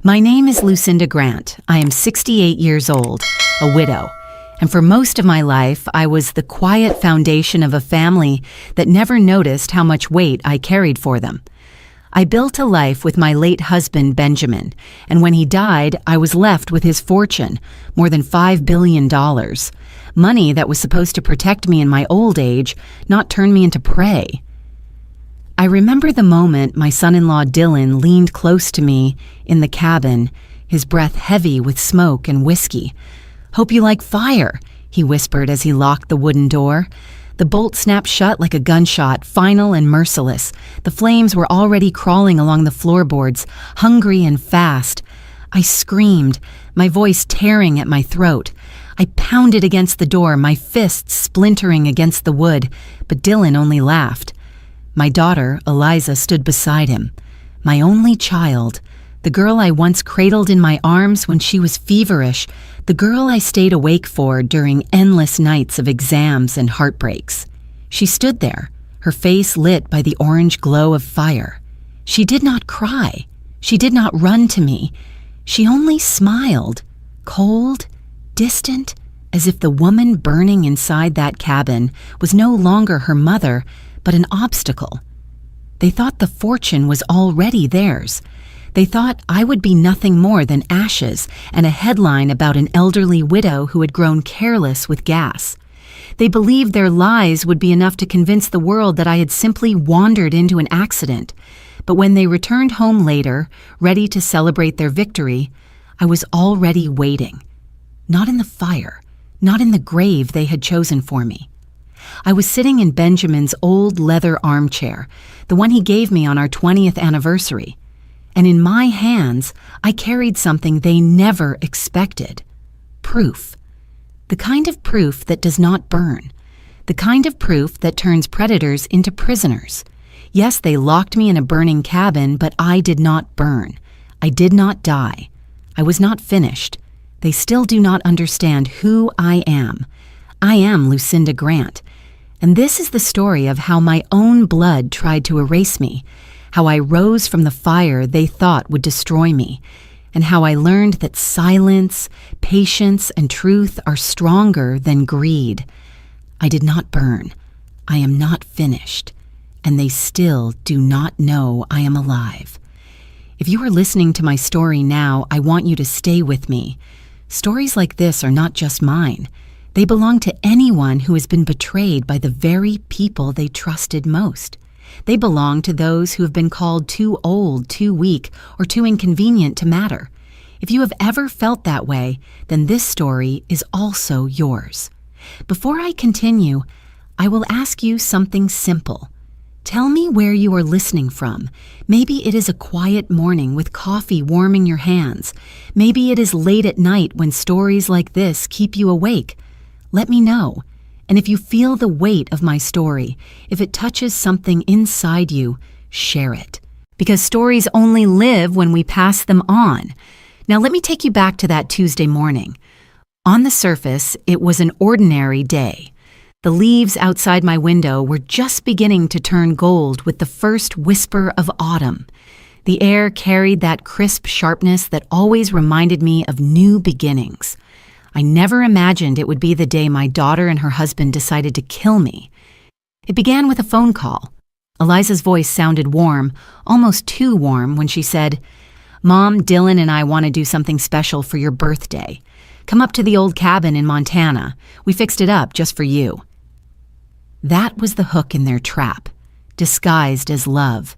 My name is Lucinda Grant. I am 68 years old, a widow, and for most of my life, I was the quiet foundation of a family that never noticed how much weight I carried for them. I built a life with my late husband, Benjamin, and when he died, I was left with his fortune, more than $5 billion. Money that was supposed to protect me in my old age, not turn me into prey. I remember the moment my son-in-law Dylan leaned close to me in the cabin, his breath heavy with smoke and whiskey. "Hope you like fire," he whispered as he locked the wooden door. The bolt snapped shut like a gunshot, final and merciless. The flames were already crawling along the floorboards, hungry and fast. I screamed, my voice tearing at my throat. I pounded against the door, my fists splintering against the wood, but Dylan only laughed. My daughter, Eliza, stood beside him. My only child, the girl I once cradled in my arms when she was feverish, the girl I stayed awake for during endless nights of exams and heartbreaks. She stood there, her face lit by the orange glow of fire. She did not cry. She did not run to me. She only smiled, cold, distant, as if the woman burning inside that cabin was no longer her mother, but an obstacle. They thought the fortune was already theirs. They thought I would be nothing more than ashes and a headline about an elderly widow who had grown careless with gas. They believed their lies would be enough to convince the world that I had simply wandered into an accident. But when they returned home later, ready to celebrate their victory, I was already waiting. Not in the fire, not in the grave they had chosen for me. I was sitting in Benjamin's old leather armchair, the one he gave me on our 20th anniversary, and in my hands I carried something they never expected. Proof. The kind of proof that does not burn. The kind of proof that turns predators into prisoners. Yes, they locked me in a burning cabin, but I did not burn. I did not die. I was not finished. They still do not understand who I am. I am Lucinda Grant. And this is the story of how my own blood tried to erase me, how I rose from the fire they thought would destroy me, and how I learned that silence, patience, and truth are stronger than greed. I did not burn. I am not finished. And they still do not know I am alive. If you are listening to my story now, I want you to stay with me. Stories like this are not just mine. They belong to anyone who has been betrayed by the very people they trusted most. They belong to those who have been called too old, too weak, or too inconvenient to matter. If you have ever felt that way, then this story is also yours. Before I continue, I will ask you something simple. Tell me where you are listening from. Maybe it is a quiet morning with coffee warming your hands. Maybe it is late at night when stories like this keep you awake. Let me know. And if you feel the weight of my story, if it touches something inside you, share it. Because stories only live when we pass them on. Now let me take you back to that Tuesday morning. On the surface, it was an ordinary day. The leaves outside my window were just beginning to turn gold with the first whisper of autumn. The air carried that crisp sharpness that always reminded me of new beginnings. I never imagined it would be the day my daughter and her husband decided to kill me. It began with a phone call. Eliza's voice sounded warm, almost too warm, when she said, "Mom, Dylan and I want to do something special for your birthday. Come up to the old cabin in Montana. We fixed it up just for you." That was the hook in their trap, disguised as love.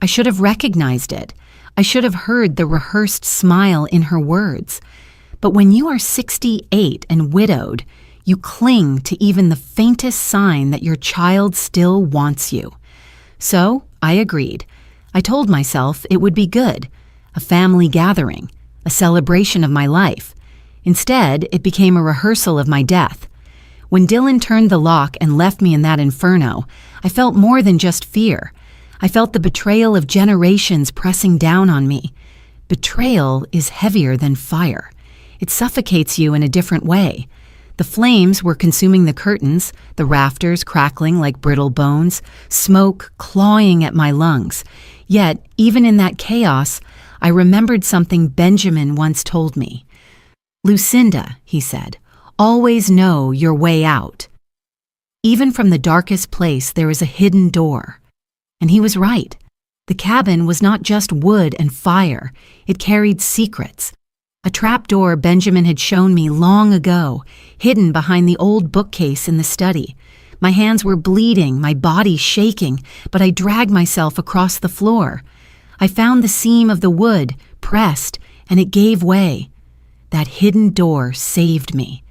I should have recognized it. I should have heard the rehearsed smile in her words. But when you are 68 and widowed, you cling to even the faintest sign that your child still wants you. So I agreed. I told myself it would be good, a family gathering, a celebration of my life. Instead, it became a rehearsal of my death. When Dylan turned the lock and left me in that inferno, I felt more than just fear. I felt the betrayal of generations pressing down on me. Betrayal is heavier than fire. It suffocates you in a different way. The flames were consuming the curtains, the rafters crackling like brittle bones, smoke clawing at my lungs. Yet, even in that chaos, I remembered something Benjamin once told me. "Lucinda," he said, "always know your way out. Even from the darkest place, there is a hidden door." And he was right. The cabin was not just wood and fire. It carried secrets. A trapdoor Benjamin had shown me long ago, hidden behind the old bookcase in the study. My hands were bleeding, my body shaking, but I dragged myself across the floor. I found the seam of the wood, pressed, and it gave way. That hidden door saved me.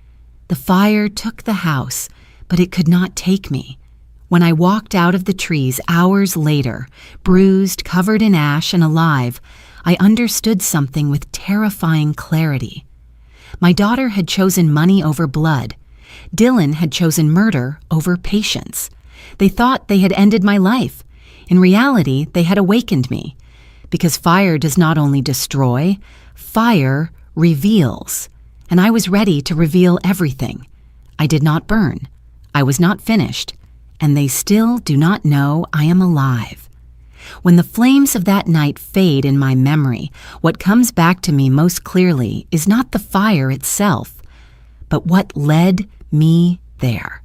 The fire took the house, but it could not take me. When I walked out of the trees hours later, bruised, covered in ash, and alive, I understood something with terrifying clarity. My daughter had chosen money over blood. Dylan had chosen murder over patience. They thought they had ended my life. In reality, they had awakened me. Because fire does not only destroy, fire reveals. And I was ready to reveal everything. I did not burn. I was not finished. And they still do not know I am alive. When the flames of that night fade in my memory, what comes back to me most clearly is not the fire itself, but what led me there.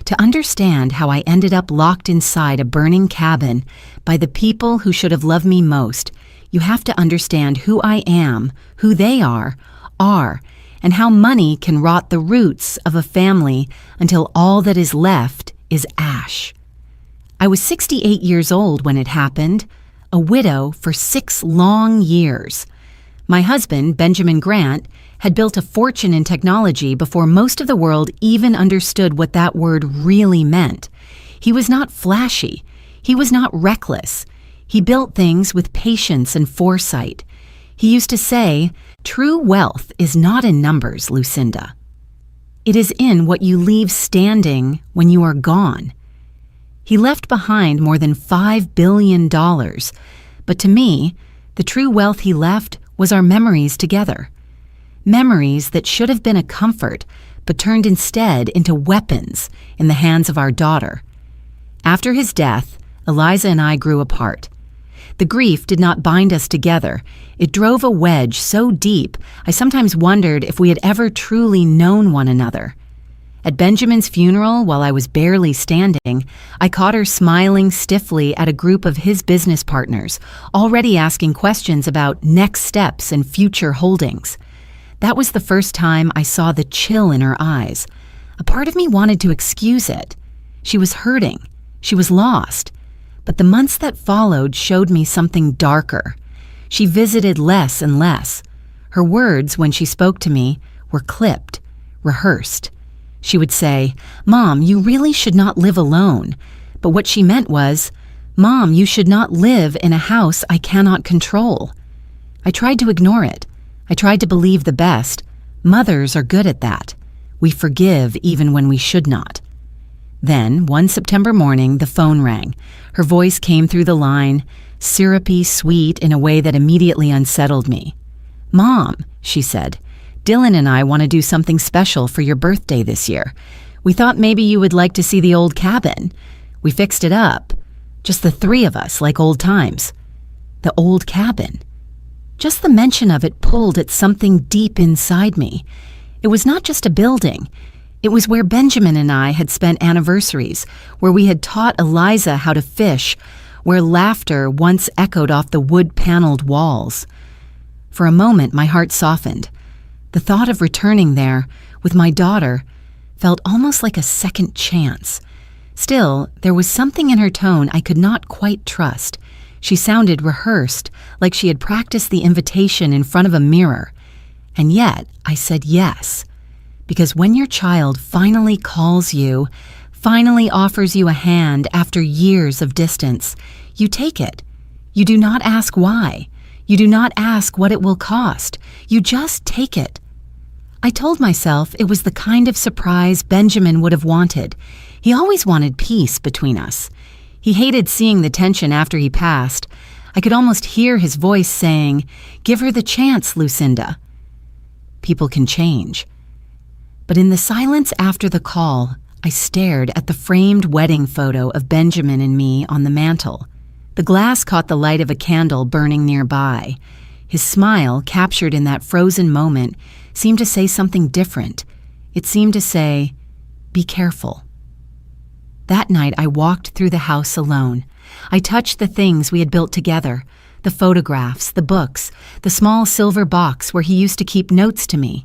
To understand how I ended up locked inside a burning cabin by the people who should have loved me most, you have to understand who I am, who they are, and how money can rot the roots of a family until all that is left is ash. I was 68 years old when it happened, a widow for 6 long years. My husband, Benjamin Grant, had built a fortune in technology before most of the world even understood what that word really meant. He was not flashy. He was not reckless. He built things with patience and foresight. He used to say, "True wealth is not in numbers, Lucinda. It is in what you leave standing when you are gone." He left behind more than $5 billion, but to me, the true wealth he left was our memories together. Memories that should have been a comfort, but turned instead into weapons in the hands of our daughter. After his death, Eliza and I grew apart. The grief did not bind us together. It drove a wedge so deep, I sometimes wondered if we had ever truly known one another. At Benjamin's funeral, while I was barely standing, I caught her smiling stiffly at a group of his business partners, already asking questions about next steps and future holdings. That was the first time I saw the chill in her eyes. A part of me wanted to excuse it. She was hurting. She was lost. But the months that followed showed me something darker. She visited less and less. Her words, when she spoke to me, were clipped, rehearsed. She would say, "Mom, you really should not live alone." But what she meant was, "Mom, you should not live in a house I cannot control." I tried to ignore it. I tried to believe the best. Mothers are good at that. We forgive even when we should not. Then, one September morning, the phone rang. Her voice came through the line, syrupy, sweet, in a way that immediately unsettled me. "Mom," she said, "Dylan and I want to do something special for your birthday this year. We thought maybe you would like to see the old cabin. We fixed it up. Just the 3 of us, like old times." The old cabin. Just the mention of it pulled at something deep inside me. It was not just a building. It was where Benjamin and I had spent anniversaries, where we had taught Eliza how to fish, where laughter once echoed off the wood-paneled walls. For a moment, my heart softened. The thought of returning there, with my daughter, felt almost like a second chance. Still, there was something in her tone I could not quite trust. She sounded rehearsed, like she had practiced the invitation in front of a mirror. And yet, I said yes. Because when your child finally calls you, finally offers you a hand after years of distance, you take it. You do not ask why. You do not ask what it will cost. You just take it. I told myself it was the kind of surprise Benjamin would have wanted. He always wanted peace between us. He hated seeing the tension after he passed. I could almost hear his voice saying, "Give her the chance, Lucinda." People can change. But in the silence after the call, I stared at the framed wedding photo of Benjamin and me on the mantel. The glass caught the light of a candle burning nearby. His smile, captured in that frozen moment, seemed to say something different. It seemed to say, "Be careful." That night, I walked through the house alone. I touched the things we had built together, the photographs, the books, the small silver box where he used to keep notes to me.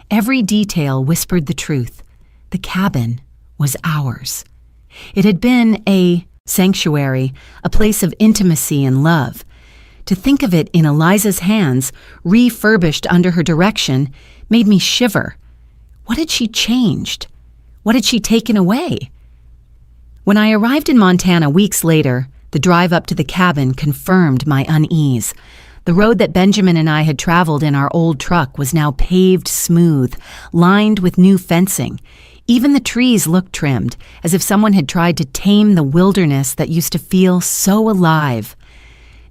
Every detail whispered the truth. The cabin was ours. It had been a sanctuary, a place of intimacy and love. To think of it in Eliza's hands, refurbished under her direction, made me shiver. What had she changed? What had she taken away? When I arrived in Montana weeks later, the drive up to the cabin confirmed my unease. The road that Benjamin and I had traveled in our old truck was now paved smooth, lined with new fencing. Even the trees looked trimmed, as if someone had tried to tame the wilderness that used to feel so alive.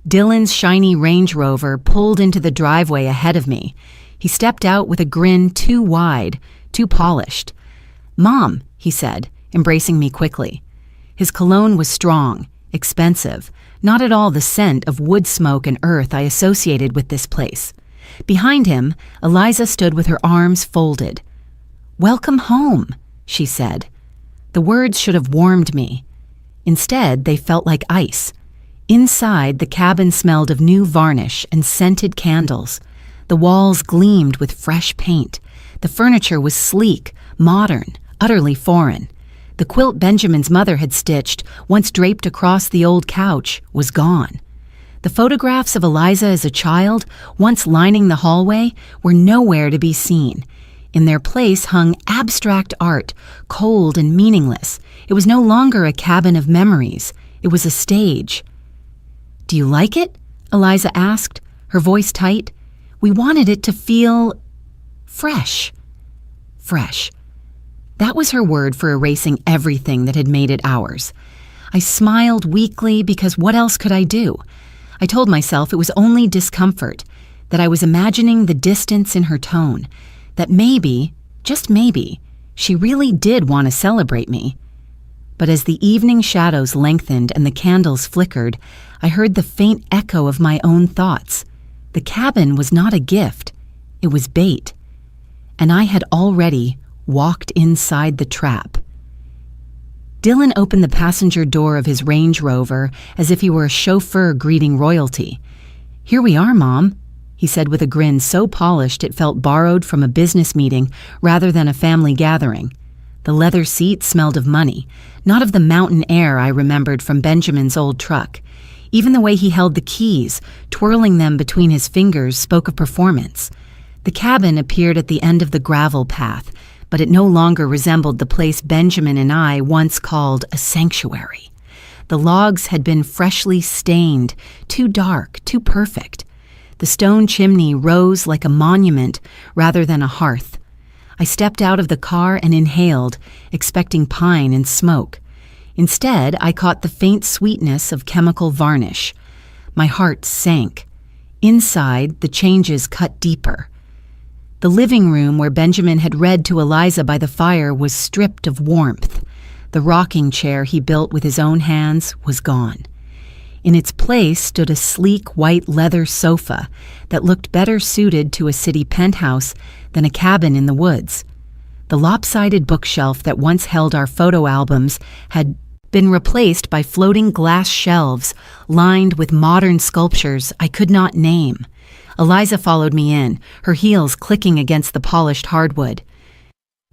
Dylan's shiny Range Rover pulled into the driveway ahead of me. He stepped out with a grin too wide, too polished. "Mom," he said, embracing me quickly. His cologne was strong, expensive, not at all the scent of wood smoke and earth I associated with this place. Behind him, Eliza stood with her arms folded. "Welcome home," she said. The words should have warmed me. Instead, they felt like ice. Inside, the cabin smelled of new varnish and scented candles. The walls gleamed with fresh paint. The furniture was sleek, modern, utterly foreign. The quilt Benjamin's mother had stitched, once draped across the old couch, was gone. The photographs of Eliza as a child, once lining the hallway, were nowhere to be seen. In their place hung abstract art, cold and meaningless. It was no longer a cabin of memories. It was a stage. "Do you like it?" Eliza asked, her voice tight. "We wanted it to feel fresh." Fresh. That was her word for erasing everything that had made it ours. I smiled weakly because what else could I do? I told myself it was only discomfort, that I was imagining the distance in her tone, that maybe, just maybe, she really did want to celebrate me. But as the evening shadows lengthened and the candles flickered, I heard the faint echo of my own thoughts. The cabin was not a gift, it was bait. And I had already walked inside the trap. Dylan opened the passenger door of his Range Rover as if he were a chauffeur greeting royalty. "Here we are, Mom," he said with a grin so polished it felt borrowed from a business meeting rather than a family gathering. The leather seat smelled of money, not of the mountain air I remembered from Benjamin's old truck. Even the way he held the keys, twirling them between his fingers, spoke of performance. The cabin appeared at the end of the gravel path, but it no longer resembled the place Benjamin and I once called a sanctuary. The logs had been freshly stained, too dark, too perfect. The stone chimney rose like a monument rather than a hearth. I stepped out of the car and inhaled, expecting pine and smoke. Instead, I caught the faint sweetness of chemical varnish. My heart sank. Inside, the changes cut deeper. The living room where Benjamin had read to Eliza by the fire was stripped of warmth. The rocking chair he built with his own hands was gone. In its place stood a sleek white leather sofa that looked better suited to a city penthouse than a cabin in the woods. The lopsided bookshelf that once held our photo albums had been replaced by floating glass shelves lined with modern sculptures I could not name. Eliza followed me in, her heels clicking against the polished hardwood.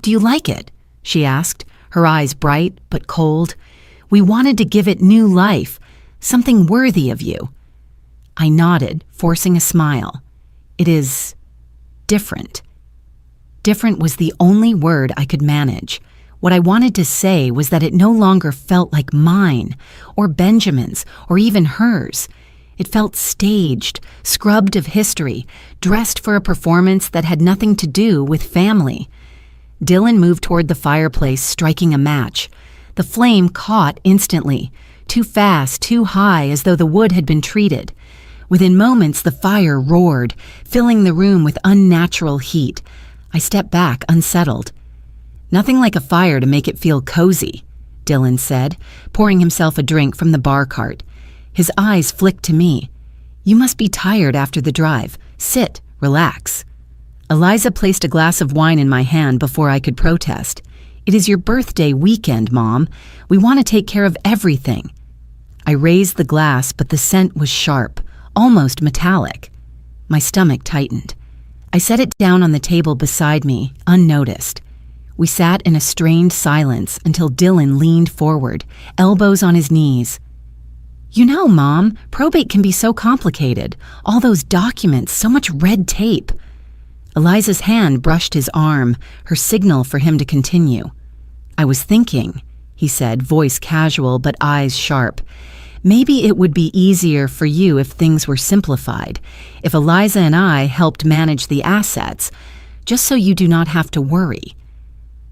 "Do you like it?" she asked, her eyes bright but cold. "We wanted to give it new life, something worthy of you." I nodded, forcing a smile. "It is different." Different was the only word I could manage. What I wanted to say was that it no longer felt like mine, or Benjamin's, or even hers. It felt staged, scrubbed of history, dressed for a performance that had nothing to do with family. Dylan moved toward the fireplace, striking a match. The flame caught instantly, too fast, too high, as though the wood had been treated. Within moments, the fire roared, filling the room with unnatural heat. I stepped back, unsettled. "Nothing like a fire to make it feel cozy," Dylan said, pouring himself a drink from the bar cart. His eyes flicked to me. "You must be tired after the drive. Sit, relax." Eliza placed a glass of wine in my hand before I could protest. "It is your birthday weekend, Mom. We want to take care of everything." I raised the glass, but the scent was sharp, almost metallic. My stomach tightened. I set it down on the table beside me, unnoticed. We sat in a strained silence until Dylan leaned forward, elbows on his knees. "You know, Mom, probate can be so complicated. All those documents, so much red tape." Eliza's hand brushed his arm, her signal for him to continue. "I was thinking," he said, voice casual but eyes sharp, "maybe it would be easier for you if things were simplified, if Eliza and I helped manage the assets, just so you do not have to worry."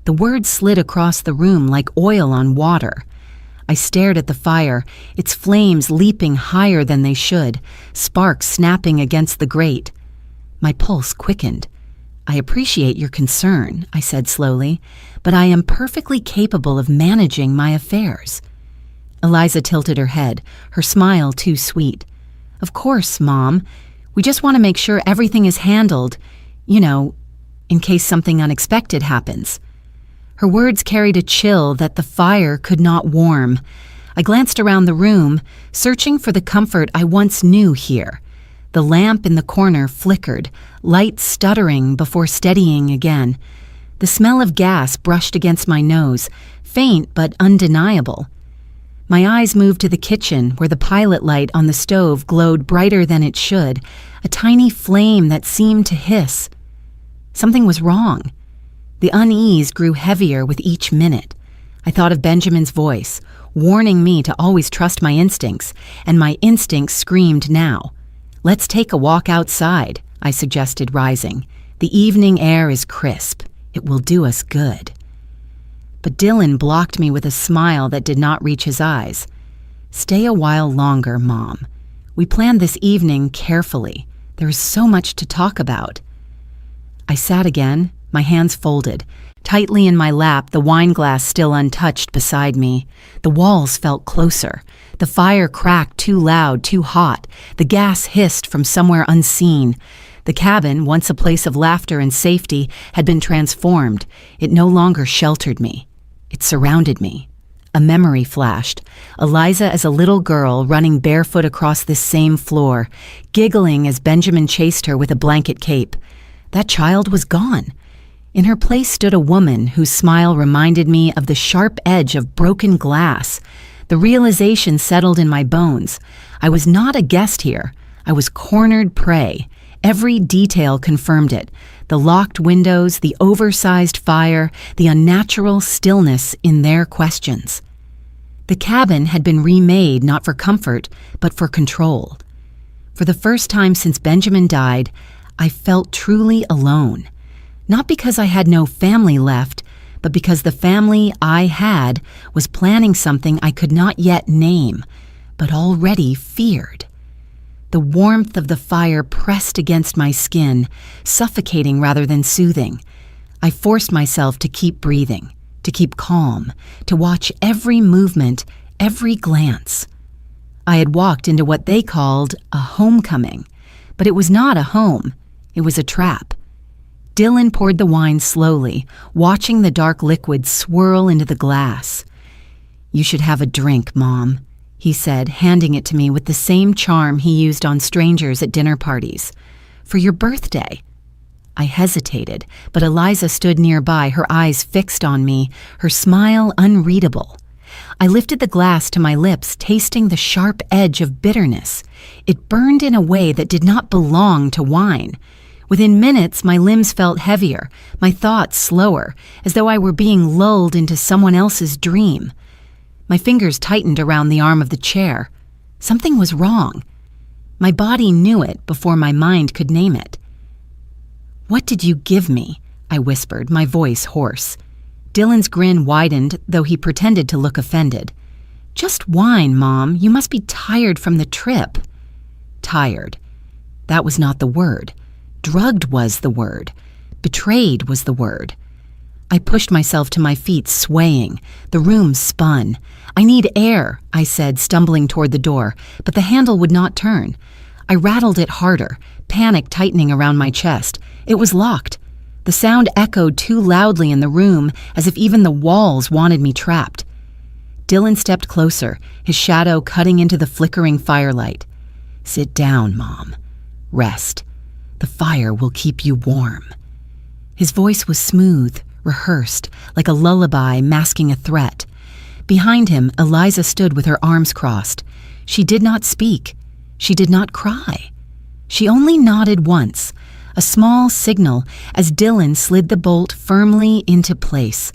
The words slid across the room like oil on water. I stared at the fire, its flames leaping higher than they should, sparks snapping against the grate. My pulse quickened. "I appreciate your concern," I said slowly, "but I am perfectly capable of managing my affairs." Eliza tilted her head, her smile too sweet. "Of course, Mom. We just want to make sure everything is handled, in case something unexpected happens." Her words carried a chill that the fire could not warm. I glanced around the room, searching for the comfort I once knew here. The lamp in the corner flickered, light stuttering before steadying again. The smell of gas brushed against my nose, faint but undeniable. My eyes moved to the kitchen, where the pilot light on the stove glowed brighter than it should, a tiny flame that seemed to hiss. Something was wrong. The unease grew heavier with each minute. I thought of Benjamin's voice, warning me to always trust my instincts, and my instincts screamed now. "Let's take a walk outside," I suggested, rising. "The evening air is crisp. It will do us good." But Dylan blocked me with a smile that did not reach his eyes. "Stay a while longer, Mom. We planned this evening carefully. There is so much to talk about." I sat again, my hands folded, tightly in my lap, the wine glass still untouched beside me. The walls felt closer. The fire cracked too loud, too hot. The gas hissed from somewhere unseen. The cabin, once a place of laughter and safety, had been transformed. It no longer sheltered me. It surrounded me. A memory flashed. Eliza as a little girl running barefoot across this same floor, giggling as Benjamin chased her with a blanket cape. That child was gone. In her place stood a woman whose smile reminded me of the sharp edge of broken glass. The realization settled in my bones. I was not a guest here. I was cornered prey. Every detail confirmed it. The locked windows, the oversized fire, the unnatural stillness in their questions. The cabin had been remade not for comfort, but for control. For the first time since Benjamin died, I felt truly alone. Not because I had no family left, but because the family I had was planning something I could not yet name, but already feared. The warmth of the fire pressed against my skin, suffocating rather than soothing. I forced myself to keep breathing, to keep calm, to watch every movement, every glance. I had walked into what they called a homecoming, but it was not a home. It was a trap. Dylan poured the wine slowly, watching the dark liquid swirl into the glass. "You should have a drink, Mom," he said, handing it to me with the same charm he used on strangers at dinner parties. "For your birthday." I hesitated, but Eliza stood nearby, her eyes fixed on me, her smile unreadable. I lifted the glass to my lips, tasting the sharp edge of bitterness. It burned in a way that did not belong to wine. Within minutes, my limbs felt heavier, my thoughts slower, as though I were being lulled into someone else's dream. My fingers tightened around the arm of the chair. Something was wrong. My body knew it before my mind could name it. "What did you give me?" I whispered, my voice hoarse. Dylan's grin widened, though he pretended to look offended. "Just wine, Mom. You must be tired from the trip." Tired. That was not the word. Drugged was the word. Betrayed was the word. I pushed myself to my feet, swaying. The room spun. "I need air," I said, stumbling toward the door, but the handle would not turn. I rattled it harder, panic tightening around my chest. It was locked. The sound echoed too loudly in the room, as if even the walls wanted me trapped. Dylan stepped closer, his shadow cutting into the flickering firelight. "Sit down, Mom. Rest. The fire will keep you warm." His voice was smooth, rehearsed, like a lullaby masking a threat. Behind him, Eliza stood with her arms crossed. She did not speak. She did not cry. She only nodded once, a small signal as Dylan slid the bolt firmly into place.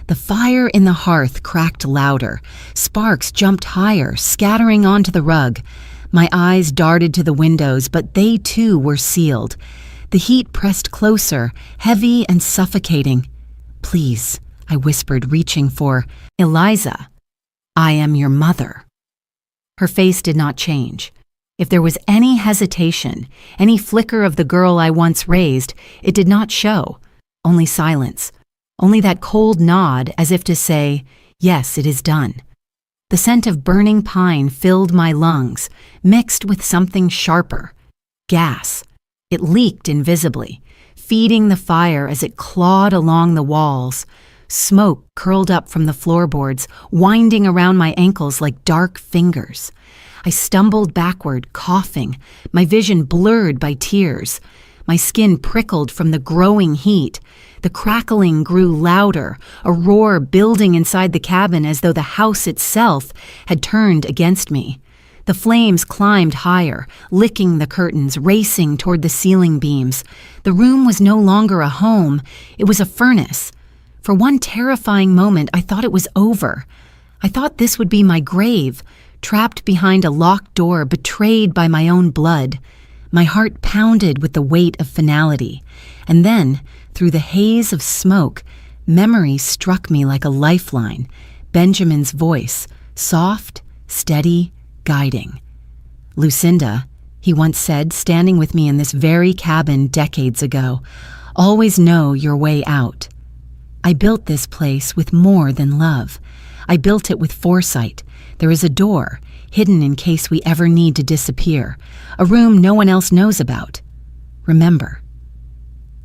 The fire in the hearth cracked louder. Sparks jumped higher, scattering onto the rug. My eyes darted to the windows, but they too were sealed. The heat pressed closer, heavy and suffocating. "Please," I whispered, reaching for Eliza. "I am your mother." Her face did not change. If there was any hesitation, any flicker of the girl I once raised, it did not show. Only silence. Only that cold nod as if to say, "Yes, it is done." The scent of burning pine filled my lungs, mixed with something sharper. Gas. It leaked invisibly, feeding the fire as it clawed along the walls. Smoke curled up from the floorboards, winding around my ankles like dark fingers. I stumbled backward, coughing, my vision blurred by tears. My skin prickled from the growing heat. The crackling grew louder, a roar building inside the cabin as though the house itself had turned against me. The flames climbed higher, licking the curtains, racing toward the ceiling beams. The room was no longer a home, it was a furnace. For one terrifying moment, I thought it was over. I thought this would be my grave, trapped behind a locked door, betrayed by my own blood. My heart pounded with the weight of finality. And then, through the haze of smoke, memory struck me like a lifeline. Benjamin's voice, soft, steady, guiding. "Lucinda," he once said, standing with me in this very cabin decades ago, "always know your way out." I built this place with more than love. I built it with foresight. There is a door, hidden in case we ever need to disappear, a room no one else knows about. Remember.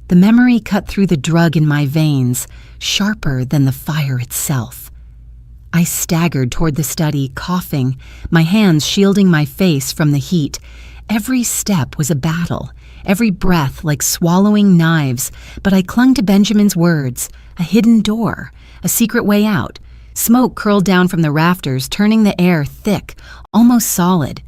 The memory cut through the drug in my veins, sharper than the fire itself. I staggered toward the study, coughing, my hands shielding my face from the heat. Every step was a battle, every breath like swallowing knives, but I clung to Benjamin's words, a hidden door, a secret way out. Smoke curled down from the rafters, turning the air thick, almost solid.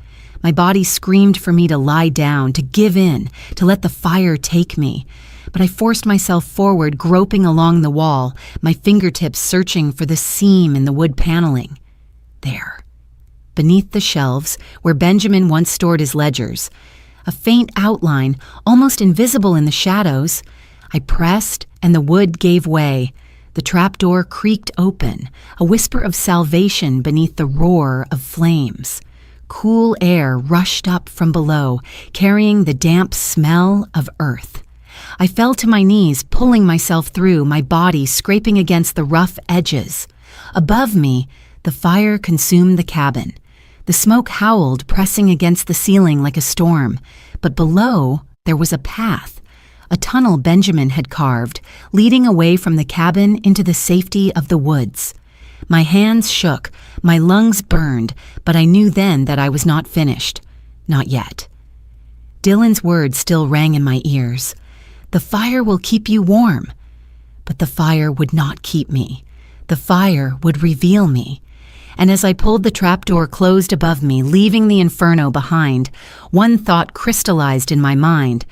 My body screamed for me to lie down, to give in, to let the fire take me. But I forced myself forward, groping along the wall, my fingertips searching for the seam in the wood paneling. There, beneath the shelves, where Benjamin once stored his ledgers, a faint outline, almost invisible in the shadows. I pressed, and the wood gave way. The trapdoor creaked open, a whisper of salvation beneath the roar of flames. Cool air rushed up from below, carrying the damp smell of earth. I fell to my knees, pulling myself through, my body scraping against the rough edges. Above me, the fire consumed the cabin. The smoke howled, pressing against the ceiling like a storm. But below, there was a path, a tunnel Benjamin had carved, leading away from the cabin into the safety of the woods. My hands shook, my lungs burned, but I knew then that I was not finished. Not yet. Dylan's words still rang in my ears. The fire will keep you warm. But the fire would not keep me. The fire would reveal me. And as I pulled the trapdoor closed above me, leaving the inferno behind, one thought crystallized in my mind.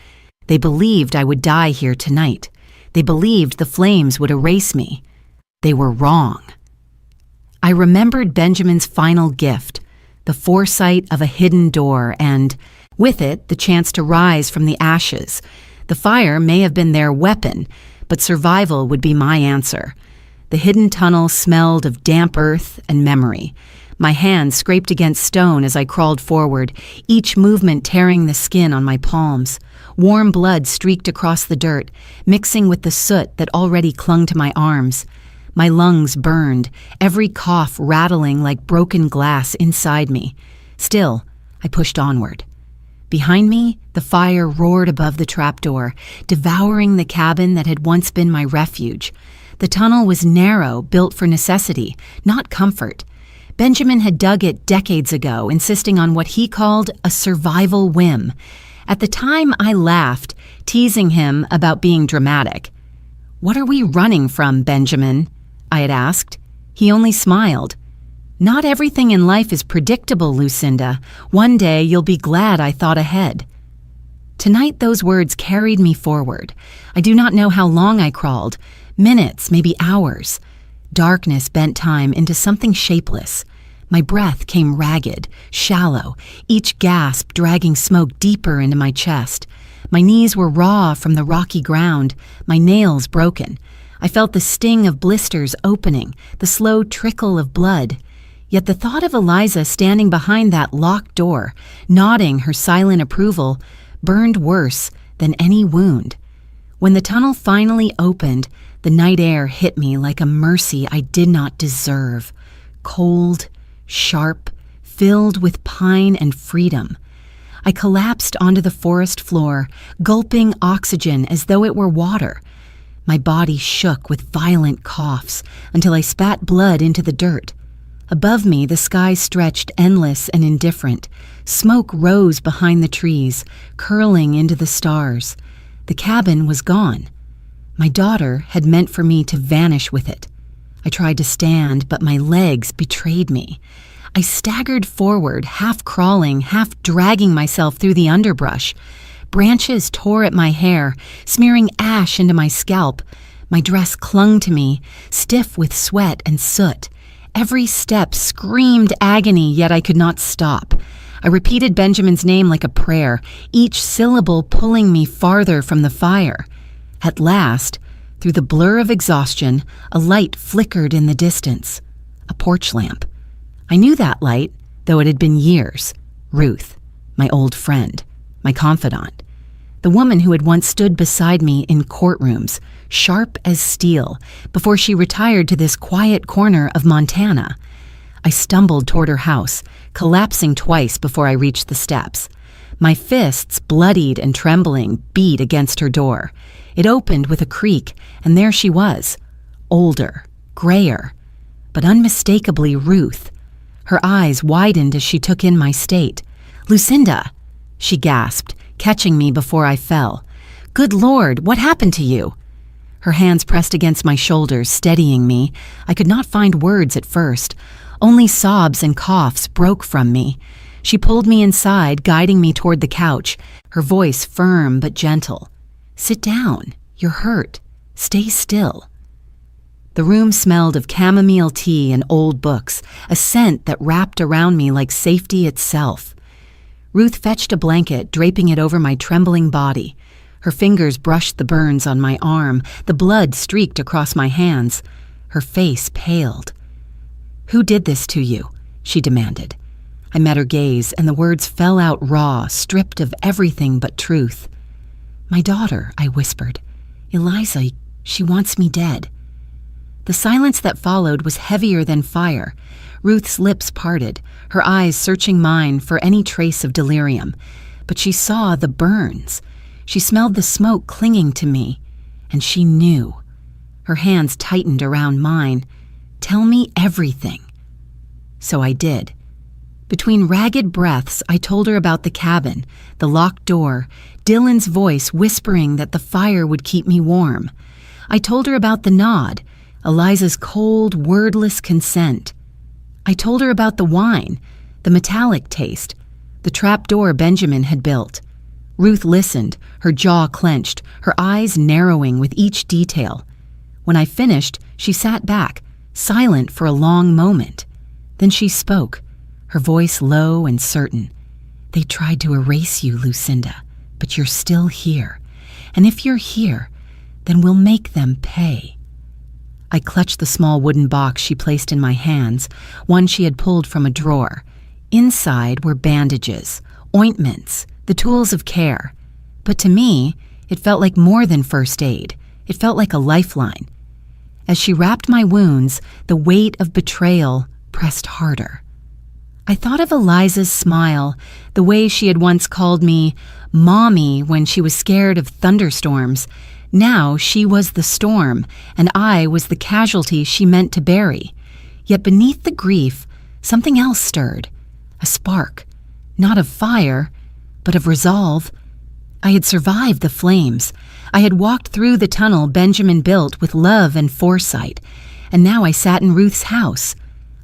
They believed I would die here tonight. They believed the flames would erase me. They were wrong. I remembered Benjamin's final gift, the foresight of a hidden door, and, with it, the chance to rise from the ashes. The fire may have been their weapon, but survival would be my answer. The hidden tunnel smelled of damp earth and memory. My hands scraped against stone as I crawled forward, each movement tearing the skin on my palms. Warm blood streaked across the dirt, mixing with the soot that already clung to my arms. My lungs burned, every cough rattling like broken glass inside me. Still, I pushed onward. Behind me, the fire roared above the trapdoor, devouring the cabin that had once been my refuge. The tunnel was narrow, built for necessity, not comfort. Benjamin had dug it decades ago, insisting on what he called a survival whim. At the time, I laughed, teasing him about being dramatic. "What are we running from, Benjamin?" I had asked. He only smiled. "Not everything in life is predictable, Lucinda. One day you'll be glad I thought ahead." Tonight those words carried me forward. I do not know how long I crawled. Minutes, maybe hours. Darkness bent time into something shapeless. My breath came ragged, shallow, each gasp dragging smoke deeper into my chest. My knees were raw from the rocky ground, my nails broken. I felt the sting of blisters opening, the slow trickle of blood. Yet the thought of Eliza standing behind that locked door, nodding her silent approval, burned worse than any wound. When the tunnel finally opened, the night air hit me like a mercy I did not deserve. Cold, sharp, filled with pine and freedom. I collapsed onto the forest floor, gulping oxygen as though it were water. My body shook with violent coughs until I spat blood into the dirt. Above me, the sky stretched endless and indifferent. Smoke rose behind the trees, curling into the stars. The cabin was gone. My daughter had meant for me to vanish with it. I tried to stand, but my legs betrayed me. I staggered forward, half crawling, half dragging myself through the underbrush. Branches tore at my hair, smearing ash into my scalp. My dress clung to me, stiff with sweat and soot. Every step screamed agony, yet I could not stop. I repeated Benjamin's name like a prayer, each syllable pulling me farther from the fire. At last, through the blur of exhaustion, a light flickered in the distance. A porch lamp. I knew that light, though it had been years. Ruth, my old friend, my confidant. The woman who had once stood beside me in courtrooms, sharp as steel, before she retired to this quiet corner of Montana. I stumbled toward her house, collapsing twice before I reached the steps. My fists, bloodied and trembling, beat against her door. It opened with a creak, and there she was, older, grayer, but unmistakably Ruth. Her eyes widened as she took in my state. "Lucinda," she gasped, catching me before I fell. "Good Lord, what happened to you?" Her hands pressed against my shoulders, steadying me. I could not find words at first. Only sobs and coughs broke from me. She pulled me inside, guiding me toward the couch, her voice firm but gentle. "Sit down. You're hurt. Stay still." The room smelled of chamomile tea and old books, a scent that wrapped around me like safety itself. Ruth fetched a blanket, draping it over my trembling body. Her fingers brushed the burns on my arm. The blood streaked across my hands. Her face paled. "Who did this to you?" she demanded. I met her gaze, and the words fell out raw, stripped of everything but truth. "My daughter," I whispered. "Eliza, she wants me dead." The silence that followed was heavier than fire. Ruth's lips parted, her eyes searching mine for any trace of delirium. But she saw the burns. She smelled the smoke clinging to me, and she knew. Her hands tightened around mine. "Tell me everything." So I did. Between ragged breaths, I told her about the cabin, the locked door, Dylan's voice whispering that the fire would keep me warm. I told her about the nod, Eliza's cold, wordless consent. I told her about the wine, the metallic taste, the trapdoor Benjamin had built. Ruth listened, her jaw clenched, her eyes narrowing with each detail. When I finished, she sat back, silent for a long moment. Then she spoke, her voice low and certain. "They tried to erase you, Lucinda, but you're still here. And if you're here, then we'll make them pay." I clutched the small wooden box she placed in my hands, one she had pulled from a drawer. Inside were bandages, ointments, the tools of care. But to me, it felt like more than first aid. It felt like a lifeline. As she wrapped my wounds, the weight of betrayal pressed harder. I thought of Eliza's smile, the way she had once called me Mommy when she was scared of thunderstorms. Now she was the storm, and I was the casualty she meant to bury. Yet beneath the grief, something else stirred. A spark, not of fire, but of resolve. I had survived the flames. I had walked through the tunnel Benjamin built with love and foresight, and now I sat in Ruth's house,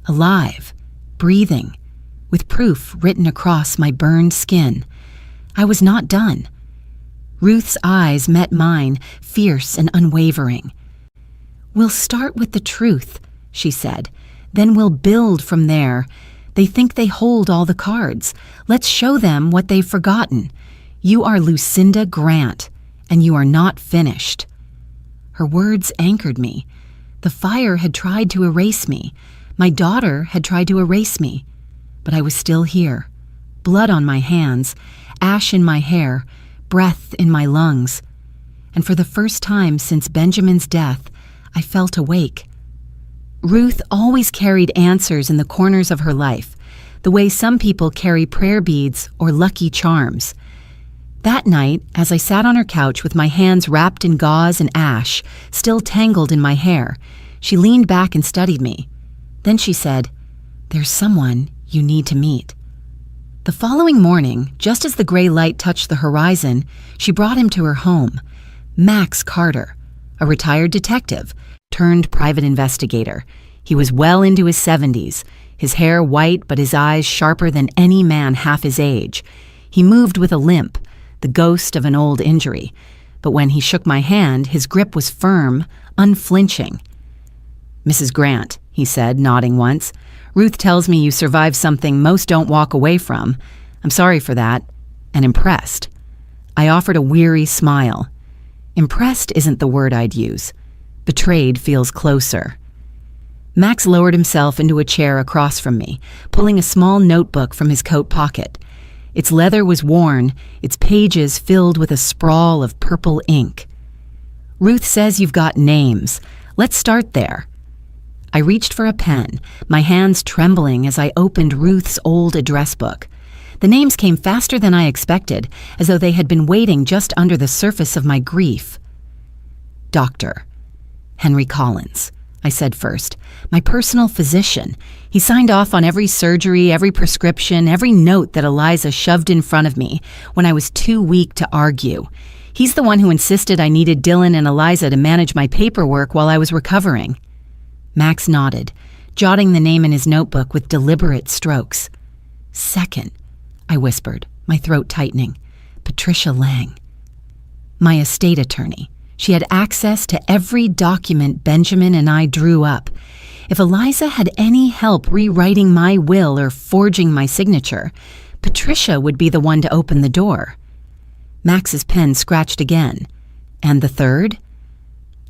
alive, breathing, with proof written across my burned skin. I was not done. Ruth's eyes met mine, fierce and unwavering. "We'll start with the truth," she said. "Then we'll build from there. They think they hold all the cards. Let's show them what they've forgotten. You are Lucinda Grant, and you are not finished." Her words anchored me. The fire had tried to erase me. My daughter had tried to erase me. But I was still here. Blood on my hands, ash in my hair, breath in my lungs. And for the first time since Benjamin's death, I felt awake. Ruth always carried answers in the corners of her life, the way some people carry prayer beads or lucky charms. That night, as I sat on her couch with my hands wrapped in gauze and ash, still tangled in my hair, she leaned back and studied me. Then she said, "There's someone you need to meet." The following morning, just as the gray light touched the horizon, she brought him to her home. Max Carter, a retired detective turned private investigator. He was well into his 70s, his hair white but his eyes sharper than any man half his age. He moved with a limp, the ghost of an old injury, but when he shook my hand, his grip was firm, unflinching. "Mrs. Grant," he said, nodding once, "Ruth tells me you survived something most don't walk away from. I'm sorry for that, and impressed." I offered a weary smile. Impressed isn't the word I'd use. Betrayed feels closer. Max lowered himself into a chair across from me, pulling a small notebook from his coat pocket. Its leather was worn, its pages filled with a sprawl of purple ink. "Ruth says you've got names. Let's start there." I reached for a pen, my hands trembling as I opened Ruth's old address book. The names came faster than I expected, as though they had been waiting just under the surface of my grief. "Dr. Henry Collins," I said first. "My personal physician. He signed off on every surgery, every prescription, every note that Eliza shoved in front of me when I was too weak to argue. He's the one who insisted I needed Dylan and Eliza to manage my paperwork while I was recovering." Max nodded, jotting the name in his notebook with deliberate strokes. "Second," I whispered, my throat tightening. "Patricia Lang. My estate attorney. She had access to every document Benjamin and I drew up. If Eliza had any help rewriting my will or forging my signature, Patricia would be the one to open the door." Max's pen scratched again. "And the third?"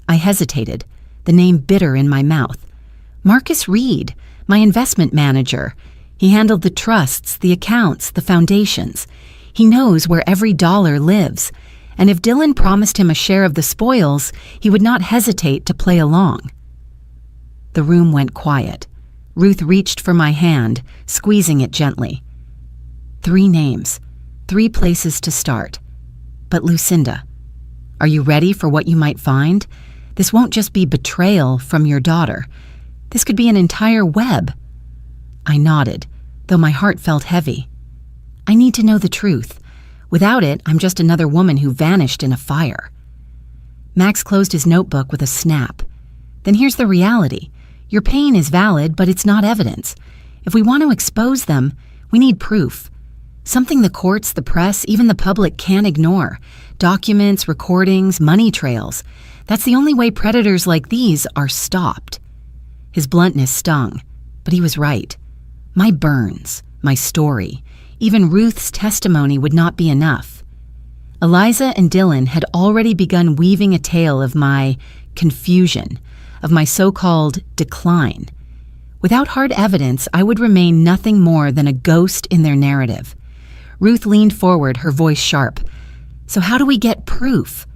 I hesitated, the name bitter in my mouth. "Marcus Reed, my investment manager. He handled the trusts, the accounts, the foundations. He knows where every dollar lives. And if Dylan promised him a share of the spoils, he would not hesitate to play along." The room went quiet. Ruth reached for my hand, squeezing it gently. 3 names, 3 places to start. But Lucinda, are you ready for what you might find? This won't just be betrayal from your daughter. This could be an entire web. I nodded, though my heart felt heavy. I need to know the truth. Without it, I'm just another woman who vanished in a fire. Max closed his notebook with a snap. "Then here's the reality. Your pain is valid, but it's not evidence. If we want to expose them, we need proof. Something the courts, the press, even the public can't ignore. Documents, recordings, money trails. That's the only way predators like these are stopped." His bluntness stung, but he was right. My burns, my story, even Ruth's testimony would not be enough. Eliza and Dylan had already begun weaving a tale of my confusion, of my so-called decline. Without hard evidence, I would remain nothing more than a ghost in their narrative. Ruth leaned forward, her voice sharp. So how do we get proof?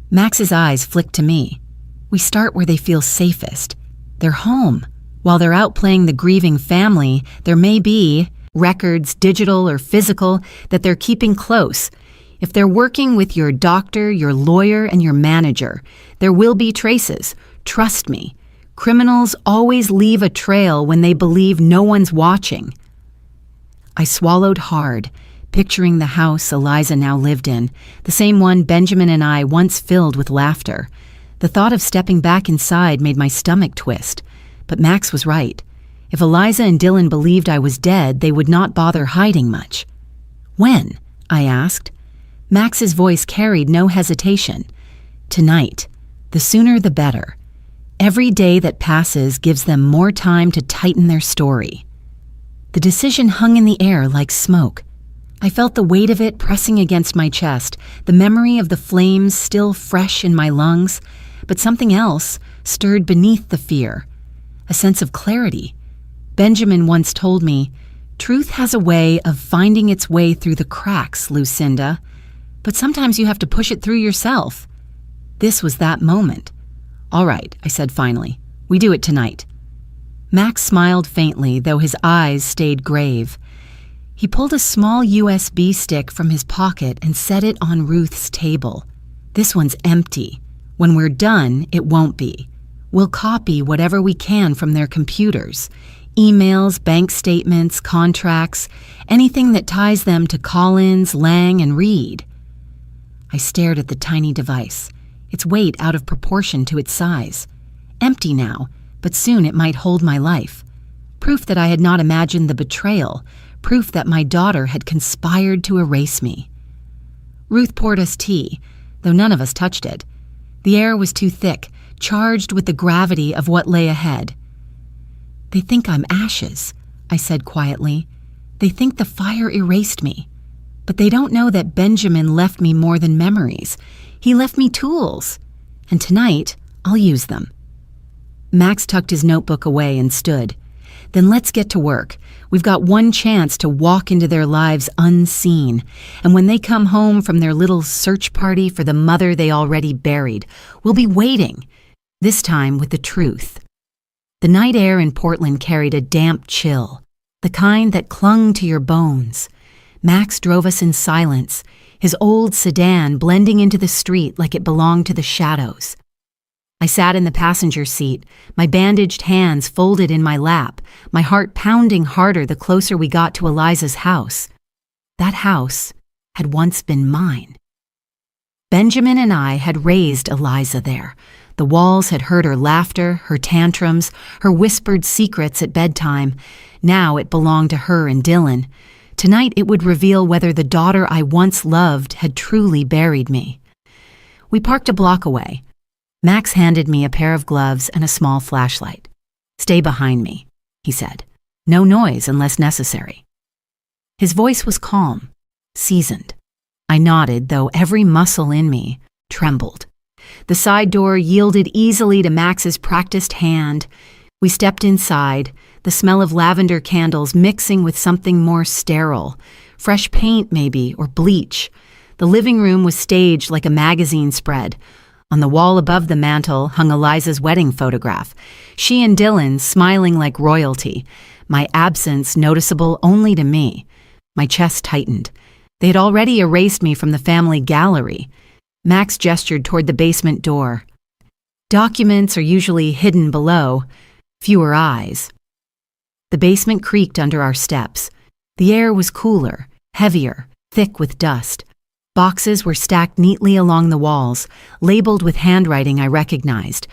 Max's eyes flicked to me. We start where they feel safest. Their home. While they're out playing the grieving family, there may be records, digital or physical, that they're keeping close. If they're working with your doctor, your lawyer, and your manager, there will be traces. Trust me. Criminals always leave a trail when they believe no one's watching. I swallowed hard, picturing the house Eliza now lived in, the same one Benjamin and I once filled with laughter. The thought of stepping back inside made my stomach twist. But Max was right. If Eliza and Dylan believed I was dead, they would not bother hiding much. When? I asked. Max's voice carried no hesitation. Tonight. The sooner the better. Every day that passes gives them more time to tighten their story. The decision hung in the air like smoke. I felt the weight of it pressing against my chest, the memory of the flames still fresh in my lungs, but something else stirred beneath the fear, a sense of clarity. Benjamin once told me, "Truth has a way of finding its way through the cracks, Lucinda, but sometimes you have to push it through yourself." This was that moment. "All right," I said finally. "We do it tonight." Max smiled faintly, though his eyes stayed grave. He pulled a small USB stick from his pocket and set it on Ruth's table. "This one's empty. When we're done, it won't be. We'll copy whatever we can from their computers. Emails, bank statements, contracts, anything that ties them to Collins, Lang, and Reed." I stared at the tiny device, its weight out of proportion to its size. Empty now, but soon it might hold my life. Proof that I had not imagined the betrayal, proof that my daughter had conspired to erase me. Ruth poured us tea, though none of us touched it. The air was too thick, charged with the gravity of what lay ahead. "They think I'm ashes," I said quietly. "They think the fire erased me. But they don't know that Benjamin left me more than memories. He left me tools. And tonight, I'll use them." Max tucked his notebook away and stood. "Then let's get to work. We've got one chance to walk into their lives unseen. And when they come home from their little search party for the mother they already buried, we'll be waiting, this time with the truth." The night air in Portland carried a damp chill, the kind that clung to your bones. Max drove us in silence, his old sedan blending into the street like it belonged to the shadows. I sat in the passenger seat, my bandaged hands folded in my lap, my heart pounding harder the closer we got to Eliza's house. That house had once been mine. Benjamin and I had raised Eliza there. The walls had heard her laughter, her tantrums, her whispered secrets at bedtime. Now it belonged to her and Dylan. Tonight it would reveal whether the daughter I once loved had truly buried me. We parked a block away. Max handed me a pair of gloves and a small flashlight. "Stay behind me," he said. "No noise unless necessary." His voice was calm, seasoned. I nodded, though every muscle in me trembled. The side door yielded easily to Max's practiced hand. We stepped inside, the smell of lavender candles mixing with something more sterile, fresh paint maybe, or bleach. The living room was staged like a magazine spread. On the wall above the mantel hung Eliza's wedding photograph, she and Dylan smiling like royalty, my absence noticeable only to me. My chest tightened. They had already erased me from the family gallery. Max gestured toward the basement door. Documents are usually hidden below, fewer eyes. The basement creaked under our steps. The air was cooler, heavier, thick with dust. Boxes were stacked neatly along the walls, labeled with handwriting I recognized.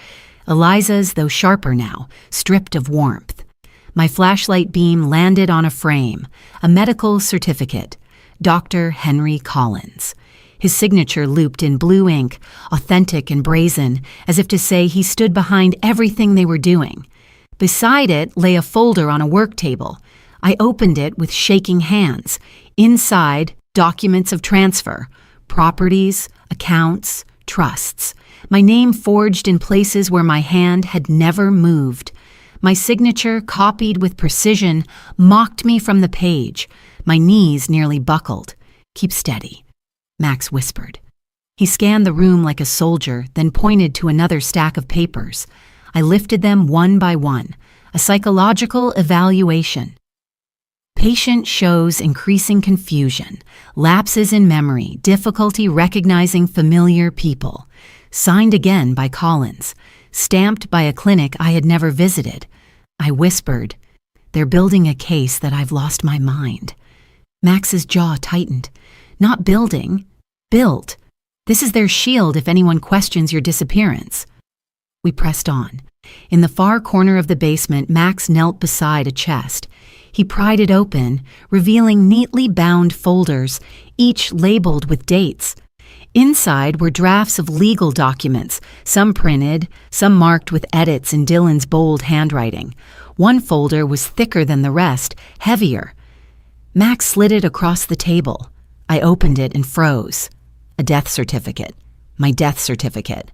Eliza's, though sharper now, stripped of warmth. My flashlight beam landed on a frame, a medical certificate, Dr. Henry Collins. His signature looped in blue ink, authentic and brazen, as if to say he stood behind everything they were doing. Beside it lay a folder on a work table. I opened it with shaking hands. Inside, documents of transfer, properties, accounts, trusts. My name forged in places where my hand had never moved. My signature, copied with precision, mocked me from the page. My knees nearly buckled. "Keep steady." Max whispered. He scanned the room like a soldier, then pointed to another stack of papers. I lifted them one by one. A psychological evaluation. Patient shows increasing confusion, lapses in memory, difficulty recognizing familiar people. Signed again by Collins. Stamped by a clinic I had never visited. I whispered, "They're building a case that I've lost my mind." Max's jaw tightened. "Not building, built. This is their shield if anyone questions your disappearance." We pressed on. In the far corner of the basement, Max knelt beside a chest. He pried it open, revealing neatly bound folders, each labeled with dates. Inside were drafts of legal documents, some printed, some marked with edits in Dylan's bold handwriting. One folder was thicker than the rest, heavier. Max slid it across the table. I opened it and froze. A death certificate. My death certificate.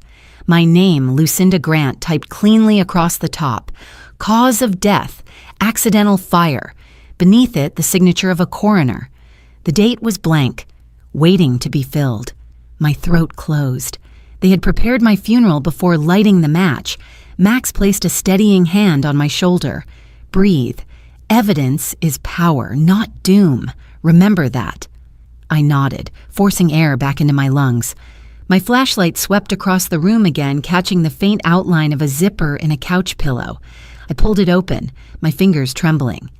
My name, Lucinda Grant, typed cleanly across the top. Cause of death, accidental fire. Beneath it, the signature of a coroner. The date was blank, waiting to be filled. My throat closed. They had prepared my funeral before lighting the match. Max placed a steadying hand on my shoulder. "Breathe. Evidence is power, not doom. Remember that." I nodded, forcing air back into my lungs. My flashlight swept across the room again, catching the faint outline of a zipper in a couch pillow. I pulled it open, my fingers trembling.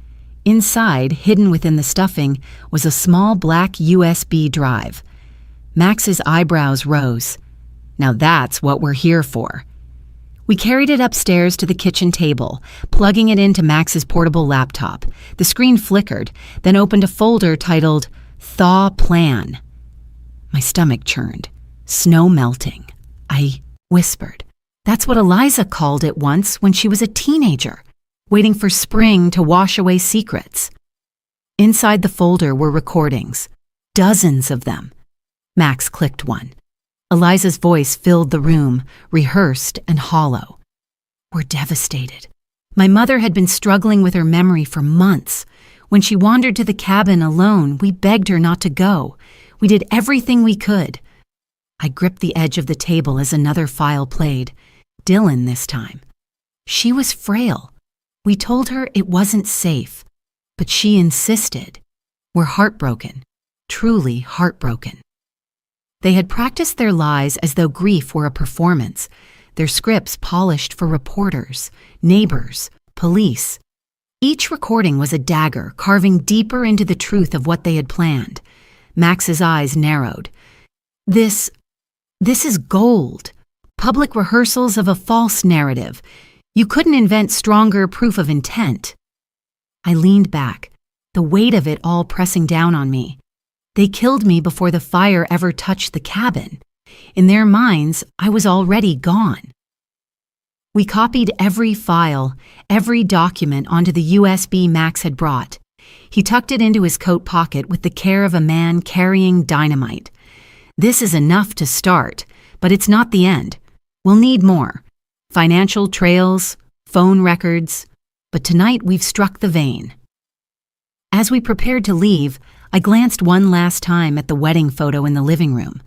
Inside, hidden within the stuffing, was a small black USB drive. Max's eyebrows rose. "Now that's what we're here for." We carried it upstairs to the kitchen table, plugging it into Max's portable laptop. The screen flickered, then opened a folder titled Thaw Plan. My stomach churned. Snow melting. I whispered. That's what Eliza called it once when she was a teenager, waiting for spring to wash away secrets. Inside the folder were recordings, dozens of them. Max clicked one. Eliza's voice filled the room, rehearsed and hollow. "We're devastated. My mother had been struggling with her memory for months. When she wandered to the cabin alone, we begged her not to go. We did everything we could." I gripped the edge of the table as another file played. Dylan this time. She was frail. We told her it wasn't safe, but she insisted. We're heartbroken, truly heartbroken. They had practiced their lies as though grief were a performance, their scripts polished for reporters, neighbors, police. Each recording was a dagger, carving deeper into the truth of what they had planned. Max's eyes narrowed. This is gold. Public rehearsals of a false narrative. You couldn't invent stronger proof of intent. I leaned back, the weight of it all pressing down on me. They killed me before the fire ever touched the cabin. In their minds, I was already gone. We copied every file, every document onto the USB Max had brought. He tucked it into his coat pocket with the care of a man carrying dynamite. "This is enough to start, but it's not the end. We'll need more. Financial trails, phone records. But tonight we've struck the vein." As we prepared to leave, I glanced one last time at the wedding photo in the living room.